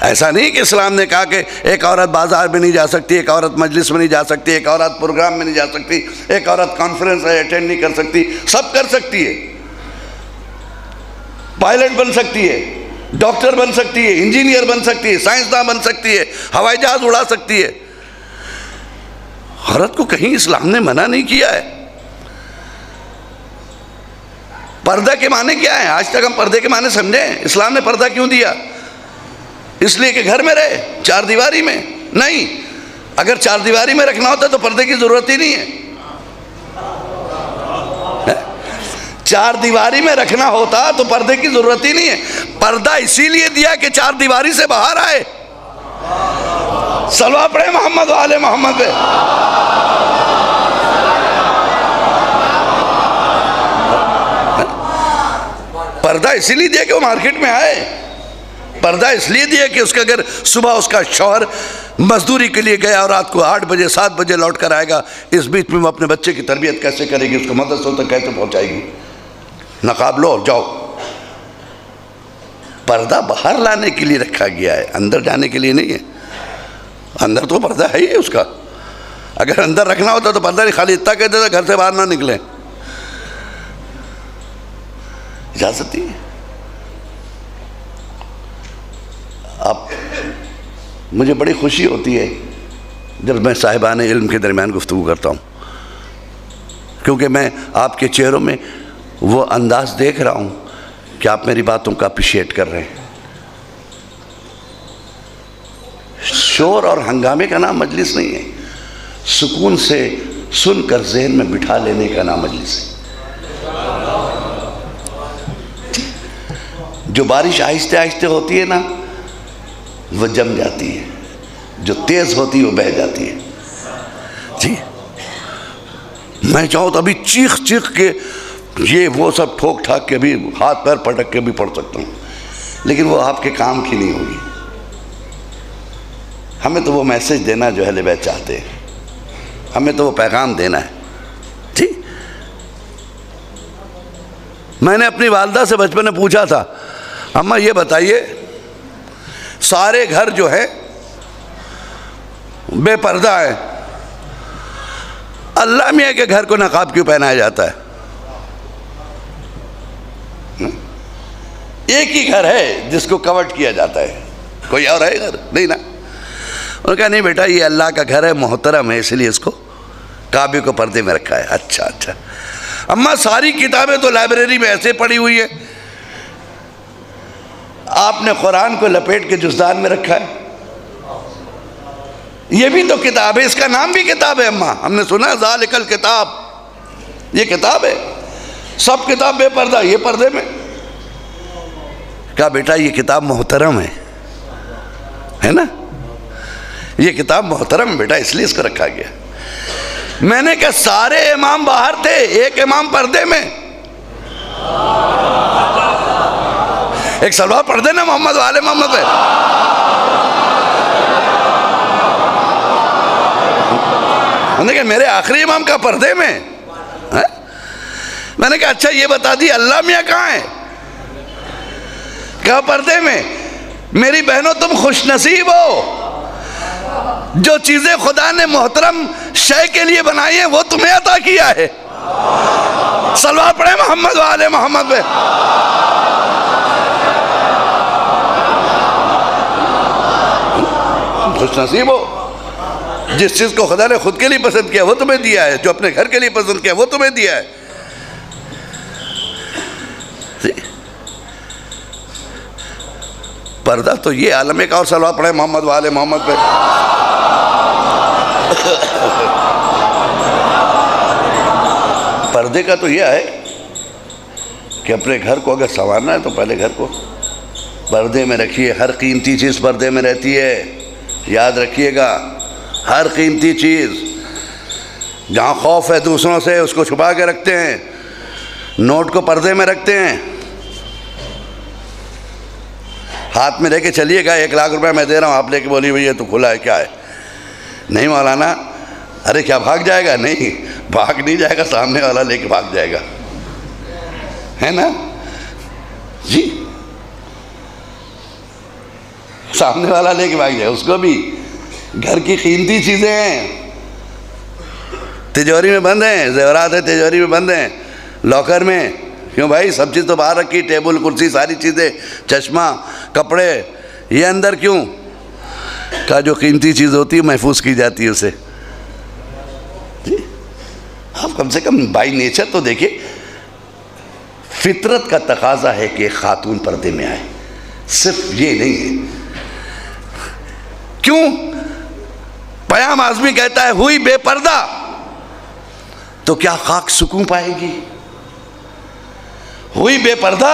ऐसा नहीं कि इस्लाम ने कहा कि एक औरत बाज़ार में नहीं जा सकती, एक औरत मजलिस में नहीं जा सकती, एक औरत प्रोग्राम में नहीं जा सकती, एक औरत कॉन्फ्रेंस अटेंड नहीं कर सकती। सब कर सकती है, पायलट बन सकती है, डॉक्टर बन सकती है, इंजीनियर बन सकती है, साइंसदान बन सकती है, हवाई जहाज उड़ा सकती है। औरत को कहीं इस्लाम ने मना नहीं किया है। पर्दा के माने क्या है? आज तक हम पर्दे के माने समझे? इस्लाम ने पर्दा क्यों दिया? इसलिए कि घर में रहे, चार दीवारी में नहीं। अगर चार दीवारी में रखना होता तो पर्दे की जरूरत ही नहीं है। चार दीवारी में रखना होता तो पर्दे की जरूरत ही नहीं है। पर्दा इसीलिए दिया कि चार दीवारी से बाहर आए। सलवा पढ़े मोहम्मद वाले मोहम्मद पे। पर्दा इसीलिए दिया कि वो मार्केट में आए। पर्दा इसलिए दिया कि उसका अगर सुबह उसका शौहर मजदूरी के लिए गया और रात को 8 बजे 7 बजे लौट कर आएगा, इस बीच में वो अपने बच्चे की तरबियत कैसे करेगी, उसको मदरसे तक कैसे पहुंचाएगी? नकाब लो और जाओ। पर्दा बाहर लाने के लिए रखा गया है, अंदर जाने के लिए नहीं है। अंदर तो पर्दा है ही उसका। अगर अंदर रखना होता तो पर्दा नहीं, खाली इतना कह देता घर से बाहर ना निकले। इजाजत ही अब मुझे बड़ी खुशी होती है जब मैं साहिबान इल्म के दरमियान गुफ्तगू करता हूँ, क्योंकि मैं आपके चेहरों में वो अंदाज देख रहा हूँ कि आप मेरी बातों का अप्रिशिएट कर रहे हैं। शोर और हंगामे का नाम मजलिस नहीं है, सुकून से सुनकर ज़हन में बिठा लेने का नाम मजलिस है। जो बारिश आहिस्ते आहिस्ते होती है ना, वो जम जाती है, जो तेज़ होती है वो बह जाती है। जी, मैं चाहूँ तो अभी चीख चीख के ये वो सब ठोक ठाक के भी, हाथ पैर पटक के भी पढ़ सकता हूँ, लेकिन वो आपके काम की नहीं होगी। हमें तो वो मैसेज देना जो अहले बैत चाहते हैं, हमें तो वो पैगाम देना है। ठीक, मैंने अपनी वालदा से बचपन में पूछा था, अम्मा ये बताइए सारे घर जो है बेपर्दा है, अल्लाह मियाँ के घर को नकाब क्यों पहनाया जाता है? एक ही घर है जिसको कवर्ड किया जाता है, कोई और है घर नहीं ना। उन्होंने कहा नहीं बेटा, ये अल्लाह का घर है, मोहतरम है, इसलिए इसको काबे को पर्दे में रखा है। अच्छा अच्छा। अम्मा सारी किताबें तो लाइब्रेरी में ऐसे पड़ी हुई है, आपने कुरान को लपेट के जुज़दान में रखा है। ये भी तो किताब है, इसका नाम भी किताब है। अम्मा हमने सुना ज़ालिकल किताब, ये किताब है। सब किताब बेपर्दा, ये पर्दे में। कहा बेटा ये किताब मोहतरम है ना, ये किताब मोहतरम है बेटा, इसलिए इसको रखा गया। मैंने कहा सारे इमाम बाहर थे, एक इमाम पर्दे में। एक सलवा पढ़ देना मोहम्मद वाले मोहम्मद पे। मैंने कहा मेरे आखिरी इमाम का पर्दे में है? मैंने कहा अच्छा ये बता दी अल्लाह मियाँ कहाँ है? कहा पर्दे में। मेरी बहनों तुम खुश नसीब हो, जो चीजें खुदा ने मोहतरम शय के लिए बनाई है वो तुम्हें अता किया है। सलवा पढ़े मोहम्मद वाले मोहम्मद पे। खुश नसीब हो, जिस चीज को खुदा ने खुद के लिए पसंद किया वो तुम्हें दिया है, जो अपने घर के लिए पसंद किया वो तुम्हें दिया है। पर्दा तो ये आलम का। और सलवा पढ़े मोहम्मद वाले मोहम्मद पे। पर्दे का तो यह है कि अपने घर को अगर संवारना है तो पहले घर को पर्दे में रखिए। हर कीमती चीज़ पर्दे में रहती है, याद रखिएगा। हर कीमती चीज़, जहाँ खौफ है दूसरों से उसको छुपा के रखते हैं, नोट को पर्दे में रखते हैं। हाथ में लेके चलिएगा, 1 लाख रुपए मैं दे रहा हूँ, आप लेके बोलिए भैया तो खुला है क्या है? नहीं मौलाना, अरे क्या भाग जाएगा? नहीं भाग नहीं जाएगा, सामने वाला लेके भाग जाएगा, है ना जी। सामने वाला लेके भाग जाएगा। उसको भी घर की कीमती चीज़ें हैं, तिजोरी में बंद हैं, जेवरात है तिजोरी में बंद हैं, लॉकर में क्यों भाई, सब चीज़ तो बाहर रखी, टेबल कुर्सी सारी चीज़ें, चश्मा, कपड़े, ये अंदर क्यों? का जो कीमती चीज़ होती है महफूज की जाती है उसे। जी, आप कम से कम बाई नेचर तो देखिए, फितरत का तकाजा है कि खातून पर्दे में आए, सिर्फ ये नहीं है। क्यों? पयाम आज़मी कहता है हुई बेपर्दा तो क्या खाक सुकून पाएगी? हुई बेपर्दा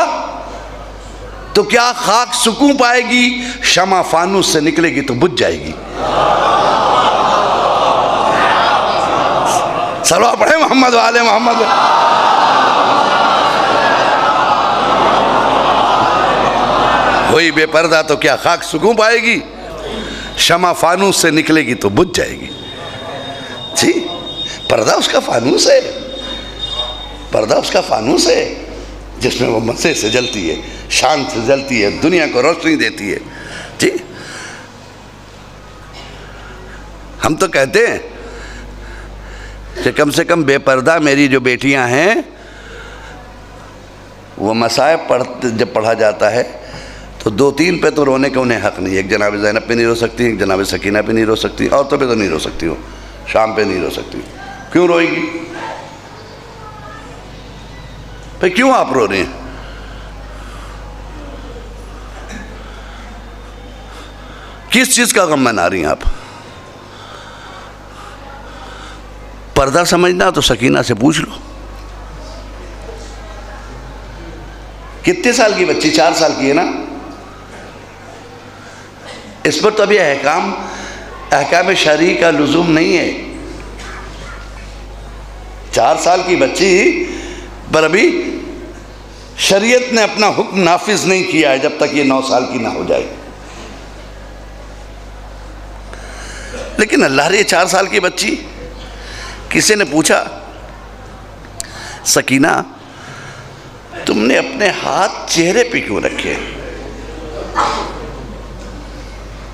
तो क्या खाक सुकून पाएगी? शमा फानूस से निकलेगी तो बुझ जाएगी। सलवा पढ़े मोहम्मद वाले मोहम्मद। हुई बेपर्दा तो क्या खाक सुकून पाएगी? शमा फानूस से निकलेगी तो बुझ जाएगी। जी, पर्दा उसका फानूस है, पर्दा उसका फानूस है जिसमें वो मज़े से जलती है, शान से जलती है, दुनिया को रोशनी देती है। जी, हम तो कहते हैं कि कम से कम बेपर्दा मेरी जो बेटियां हैं, वो मसाइब जब पढ़ा जाता है तो 2-3 पे तो रोने का उन्हें हक़ नहीं है। एक जनाब ज़ैनब पे नहीं रो सकती, एक जनाब सकीना पे नहीं रो सकती, औरतों पे तो नहीं रो सकती, हो शाम पे नहीं रो सकती। क्यों रोएगी भाई? क्यों आप रो रहे हैं? किस चीज़ का गम मना रही हैं आप? पर्दा समझना तो सकीना से पूछ लो। कितने साल की बच्ची? 4 साल की है ना? इस पर तो अभी अहकाम शरई का लुज़ूम नहीं है। 4 साल की बच्ची पर अभी शरीयत ने अपना हुक्म नाफिज नहीं किया है जब तक ये 9 साल की ना हो जाए। लेकिन अल्लाह रे, 4 साल की बच्ची, किसी ने पूछा सकीना तुमने अपने हाथ चेहरे पे क्यों रखे?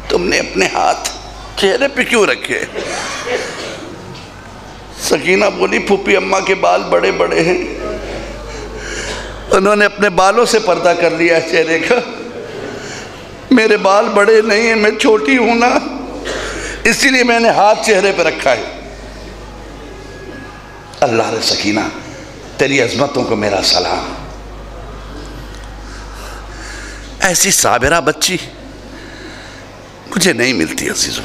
तुमने अपने हाथ चेहरे पे क्यों रखे? सकीना बोली फूफी अम्मा के बाल बड़े बड़े हैं, उन्होंने अपने बालों से पर्दा कर लिया है चेहरे का। मेरे बाल बड़े नहीं हैं, मैं छोटी हूं ना, इसीलिए मैंने हाथ चेहरे पे रखा है। अल्लाह रे सकीना, तेरी अजमतों को मेरा सलाम। ऐसी साबिरा बच्ची मुझे नहीं मिलती अजीजों,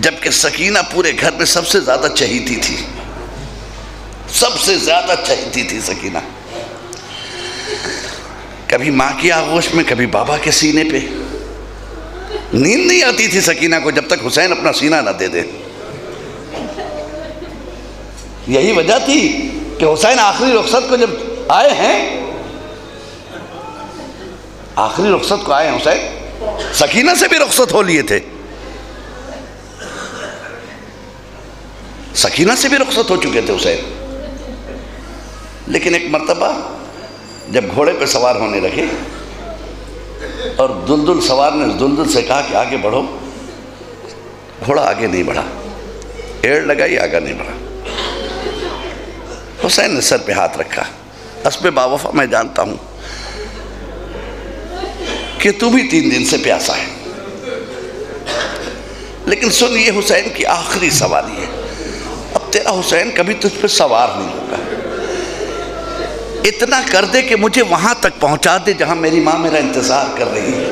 जबकि सकीना पूरे घर में सबसे ज्यादा चहीती थी, सबसे ज्यादा चहीती थी सकीना। कभी माँ की आगोश में, कभी बाबा के सीने पे। नींद नहीं आती थी सकीना को जब तक हुसैन अपना सीना ना दे दे। यही वजह थी कि हुसैन आखिरी रुखसत को जब आए हैं, आखिरी रुखसत को आए हैं हुसैन, सकीना से भी रुखसत हो लिए थे, सकीना से भी रुखसत हो चुके थे हुसैन। लेकिन एक मर्तबा जब घोड़े पे सवार होने लगे और दुलदुल सवार ने दुलदुल से कहा कि आगे बढ़ो, घोड़ा आगे नहीं बढ़ा, एड़ लगाई, आगे नहीं बढ़ा। हुसैन ने सर पे हाथ रखा, अस्बे बावफा मैं जानता हूं कि तू भी 3 दिन से प्यासा है, लेकिन सुन ये हुसैन की आखिरी सवारी है, अब तेरा हुसैन कभी तुझ पे सवार नहीं होगा। इतना कर दे कि मुझे वहां तक पहुंचा दे जहां मेरी मां मेरा इंतजार कर रही है,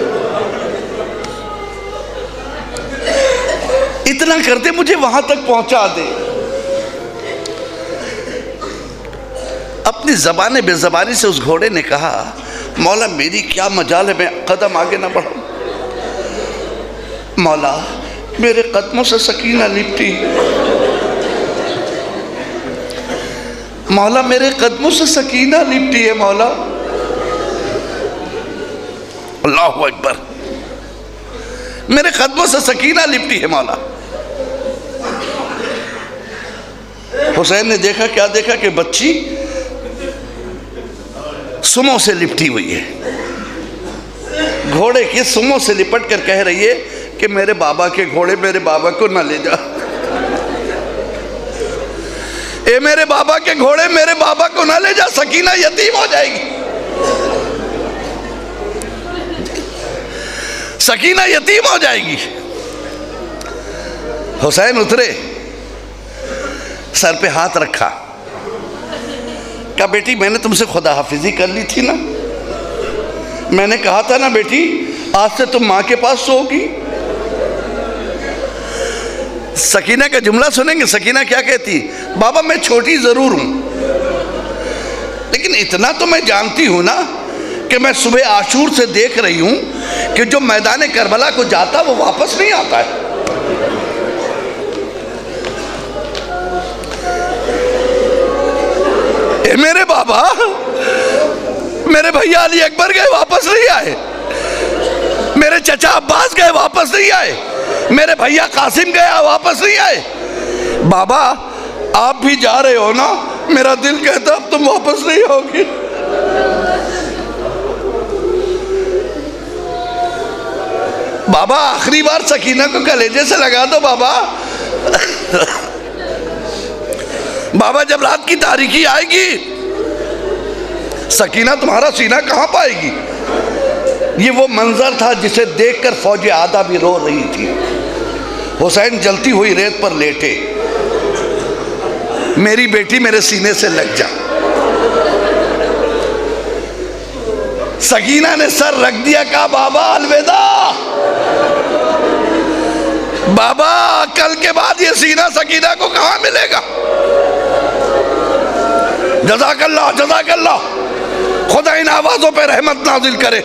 इतना कर दे, मुझे वहां तक पहुंचा दे। अपनी ज़बान बेज़बानी से उस घोड़े ने कहा मौला मेरी क्या मजाल है, मैं कदम आगे ना बढ़ूं। मौला मेरे कदमों से सकीना लिपटी, मौला मेरे कदमों से सकीना लिपटी है मौला। अल्लाहु अकबर, मेरे कदमों से सकीना लिपटी है मौला। हुसैन ने देखा, क्या देखा कि बच्ची सुमों से लिपटी हुई है, घोड़े की सुमों से लिपट कर कह रही है कि मेरे बाबा के घोड़े मेरे बाबा को ना ले जा। ए मेरे बाबा के घोड़े, मेरे बाबा को ना ले जा, सकीना यतीम हो जाएगी। सकीना यतीम हो जाएगी। हुसैन उतरे, सर पे हाथ रखा, कहा बेटी मैंने तुमसे खुदा हाफिजी कर ली थी ना, मैंने कहा था ना बेटी आज से तुम माँ के पास सोओगी। सकीना का जुमला सुनेंगे, सकीना क्या कहती, बाबा मैं छोटी जरूर हूं, लेकिन इतना तो मैं जानती हूं ना कि मैं सुबह आशूर से देख रही हूं कि जो मैदान करबला को जाता वो वापस नहीं आता है। ए मेरे बाबा, मेरे भैया अली अकबर गए वापस नहीं आए, मेरे चचा अब्बास गए वापस नहीं आए, मेरे भैया कासिम गया वापस नहीं आए। बाबा आप भी जा रहे हो ना, मेरा दिल कहता अब तुम वापस नहीं आओगे। बाबा आखिरी बार सकीना को कलेजे से लगा दो बाबा। बाबा जब रात की तारीकी आएगी सकीना तुम्हारा सीना कहां पाएगी। ये वो मंजर था जिसे देखकर फौज आदा भी रो रही थी। हुसैन जलती हुई रेत पर लेटे, मेरी बेटी मेरे सीने से लग जा। सकीना ने सर रख दिया, कहा बाबा अलविदा। बाबा कल के बाद ये सीना सकीना को कहां मिलेगा। जज़ाकल्लाह जज़ाकल्लाह, खुदा इन आवाज़ों पे रहमत नाजिल करे,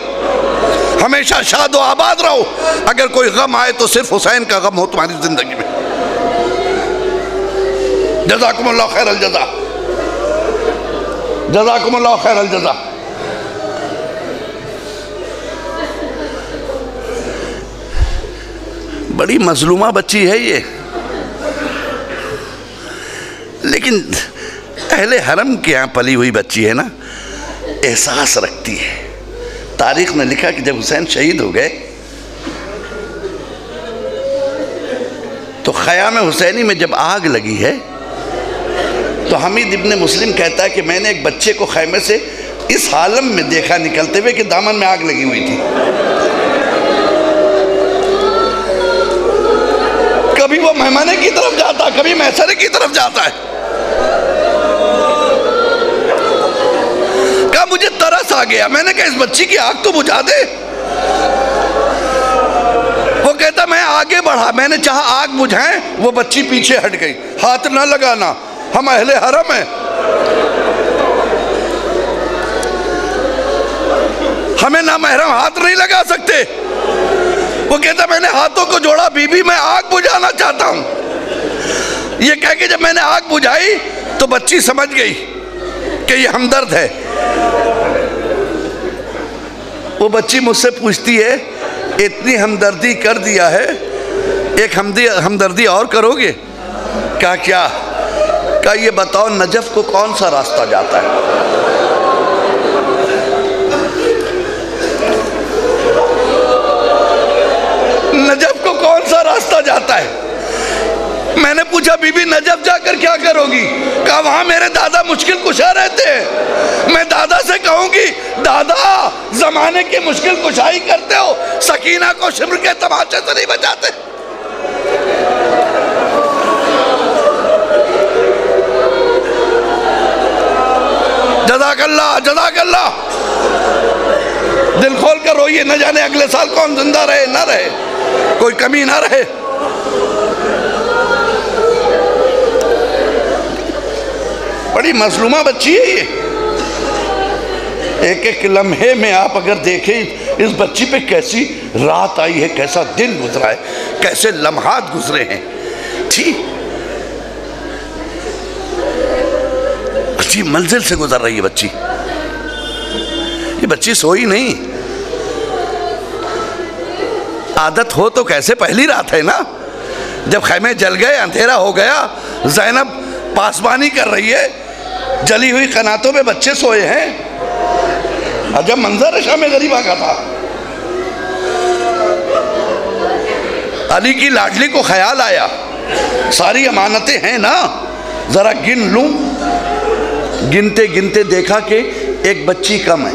हमेशा शाद व आबाद रहो। अगर कोई गम आए तो सिर्फ हुसैन का गम हो तुम्हारी जिंदगी में। जज़ाकुमुल्लाह खैरल जज़ा, जज़ाकुमुल्लाह खैरल जज़ा। बड़ी मजलूमा बच्ची है ये, लेकिन अहले हरम के यहाँ पली हुई बच्ची है ना, एहसास रखती है। तारीख ने लिखा कि जब हुसैन शहीद हो गए तो ख़याम हुसैनी में जब आग लगी है तो हमीद इब्ने मुस्लिम कहता है कि मैंने एक बच्चे को खैमे से इस हालम में देखा निकलते हुए कि दामन में आग लगी हुई थी। कभी वो मेहमाने की तरफ जाता, कभी मैसरे की तरफ जाता है। कहा मुझे तरस आ गया, मैंने कहा इस बच्ची की आग तो बुझा दे। वो कहता मैं आगे बढ़ा, मैंने चाहा आग बुझाएं, वो बच्ची पीछे हट गई। हाथ ना लगाना, हम अहले हरम हैं, हमें ना महरम हाथ नहीं लगा सकते। वो कहता मैंने हाथों को जोड़ा, बीबी मैं आग बुझाना चाहता हूं। ये कह के जब मैंने आग बुझाई तो बच्ची समझ गई कि ये हमदर्द है। वो बच्ची मुझसे पूछती है इतनी हमदर्दी कर दिया है, एक हमदर्दी और करोगे? क्या क्या? क्या ये बताओ नजफ को कौन सा रास्ता जाता है? नजफ को कौन सा रास्ता जाता है? मैंने पूछा बीबी नजफ जाकर क्या करोगी? कहा वहां मेरे दादा मुश्किल कुशा रहते हैं, मैं दादा से कहूंगी दादा जमाने की मुश्किल कुशाई करते हो, सकीना को शिब्र के तमाचे से नहीं बचाते। जज़ाकल्लाह जज़ाकल्लाह, दिल खोल कर रोइए, न जाने अगले साल कौन जिंदा रहे ना रहे, कोई कमी ना रहे। बड़ी मजलूमा बच्ची है ये। एक एक लम्हे में आप अगर देखें इस बच्ची पे कैसी रात आई है, कैसा दिन गुजरा है, कैसे लम्हात गुजरे हैं। ठीक अच्छी मंजिल से गुजर रही है बच्ची। ये बच्ची सोई नहीं, आदत हो तो कैसे, पहली रात है ना, जब खैमे जल गए अंधेरा हो गया, ज़ैनब पासबानी कर रही है, जली हुई कनातों में बच्चे सोए हैं। अजब मंजर है शाम गरीबा का था। अली की लाडली को ख्याल आया सारी अमानतें हैं ना, जरा गिन लूं। गिनते गिनते देखा कि एक बच्ची कम है।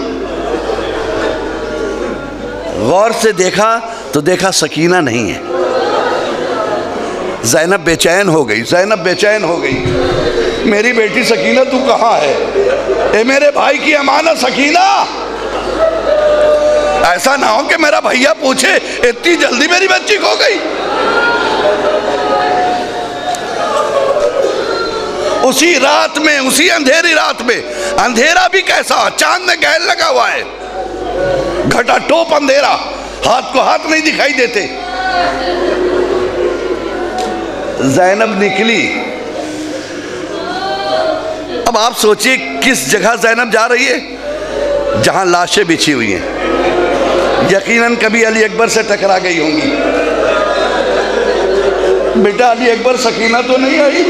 गौर से देखा तो देखा सकीना नहीं है। ज़ैनब बेचैन हो गई, ज़ैनब बेचैन हो गई। मेरी बेटी सकीना तू कहाँ है? ए मेरे भाई की अमानत सकीना। ऐसा ना हो कि मेरा भैया पूछे इतनी जल्दी मेरी बच्ची खो गई। उसी रात में, उसी अंधेरी रात में, अंधेरा भी कैसा, चांद में गैल लगा हुआ है, घटा टोप अंधेरा, हाथ को हाथ नहीं दिखाई देते। ज़ैनब निकली। अब आप सोचिए किस जगह ज़ैनब जा रही है? जहां लाशें बिछी हुई हैं। यकीनन कभी अली अकबर से टकरा गई होंगी। बेटा अली अकबर, सकीना तो नहीं आई?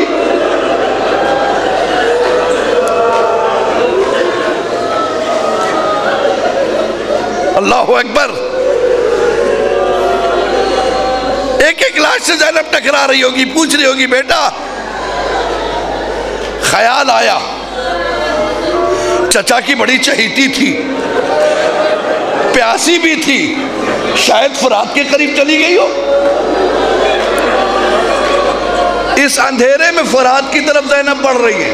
अल्लाह अकबर। एक एक लाश से ज़ैनब टकरा रही होगी, पूछ रही होगी बेटा। ख्याल आया चचा की बड़ी चहीती थी, प्यासी भी थी, शायद फुरात के करीब चली गई हो। इस अंधेरे में फुरात की तरफ ज़ैनब बढ़ रही है।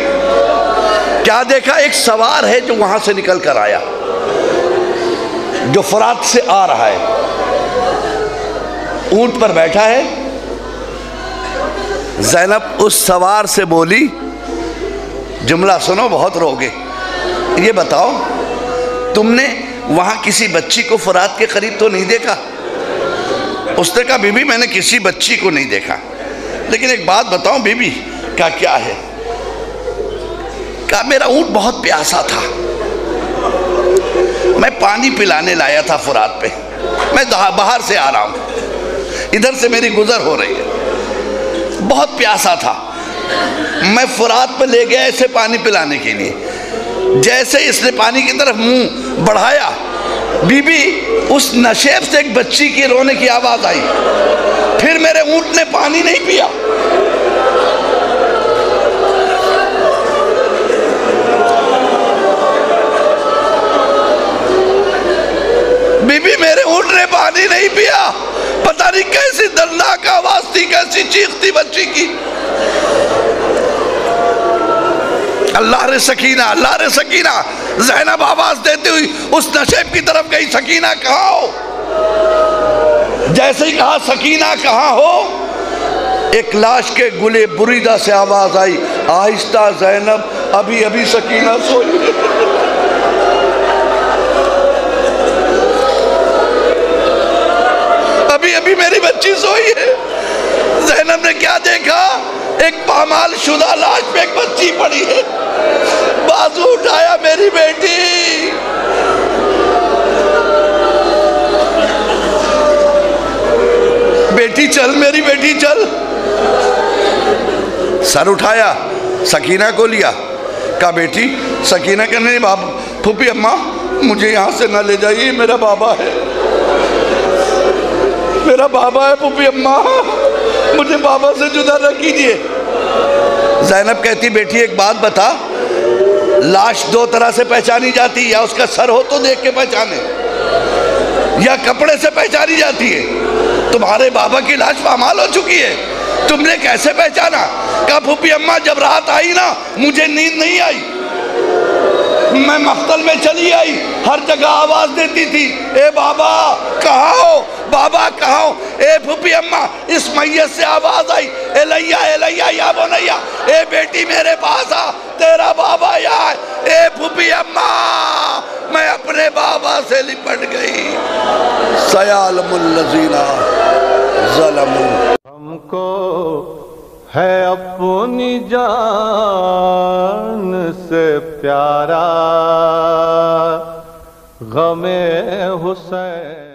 क्या देखा? एक सवार है जो वहां से निकल कर आया, जो फुरात से आ रहा है, ऊंट पर बैठा है। ज़ैनब उस सवार से बोली, जुमला सुनो, बहुत रोगे। ये बताओ, तुमने वहां किसी बच्ची को फुरात के करीब तो नहीं देखा? उसने कहा बीबी मैंने किसी बच्ची को नहीं देखा, लेकिन एक बात बताऊं बीबी। क्या क्या है? कहा मेरा ऊंट बहुत प्यासा था, मैं पानी पिलाने लाया था फुरात पे। मैं बाहर से आ रहा हूं, इधर से मेरी गुजर हो रही है, बहुत प्यासा था, मैं फुरात पे ले गया इसे पानी पिलाने के लिए। जैसे इसने पानी की तरफ मुंह बढ़ाया, बीबी उस नशेब से एक बच्ची की रोने की आवाज आई। फिर मेरे ऊंट ने पानी नहीं पिया। बीबी मेरे ऊंट ने पानी नहीं पिया। पता नहीं कैसी दर्दनाक आवाज थी, कैसी चीख थी बच्ची की। अल्लाह रे सकीना, अल्लाह रे सकीना। ज़ैनब आवाज देती हुई उस नशेब की तरफ गई, सकीना कहाँ हो? जैसे ही कहा सकीना कहाँ हो, एक लाश के गुले बुरीदा से आवाज आई, आहिस्ता ज़ैनब, अभी अभी सकीना सोई। अभी अभी मेरी बच्ची सोई है। ज़ैनब ने क्या देखा? एक पामाल शुदा लाश पे एक बच्ची पड़ी है। बाजू उठाया, मेरी बेटी। बेटी चल, मेरी बेटी चल। सर उठाया, सकीना को लिया। कहा बेटी, सकीना का नहीं बाप, फूफी अम्मा मुझे यहाँ से ना ले जाइए, मेरा बाबा है, मेरा बाबा है फूफी अम्मा, मुझे बाबा से जुदा न कीजिए। ज़ैनब कहती बेटी एक बात बता, लाश दो तरह से पहचानी जाती है, या उसका सर हो तो देख के पहचाने, या कपड़े से पहचानी जाती है। तुम्हारे बाबा की लाश पामाल हो चुकी है, तुमने कैसे पहचाना? कहा फूफी अम्मा जब रात आई ना, मुझे नींद नहीं आई, मैं मख्तल में चली आई, हर जगह आवाज देती थी, ए बाबा कहाँ हो, बाबा कहाँ हो? ए फूफी अम्मा, इस मैयत से आवाज आई, एलैया एलैया या बोनैया, ए बेटी मेरे पास आ, तेरा बाबा यहाँ। ए फूफी अम्मा, मैं अपने बाबा से लिपट गई। सयालमुल लज़ीना ज़लमू। हमको है अपनी जान से प्यारा गमे हुसैन।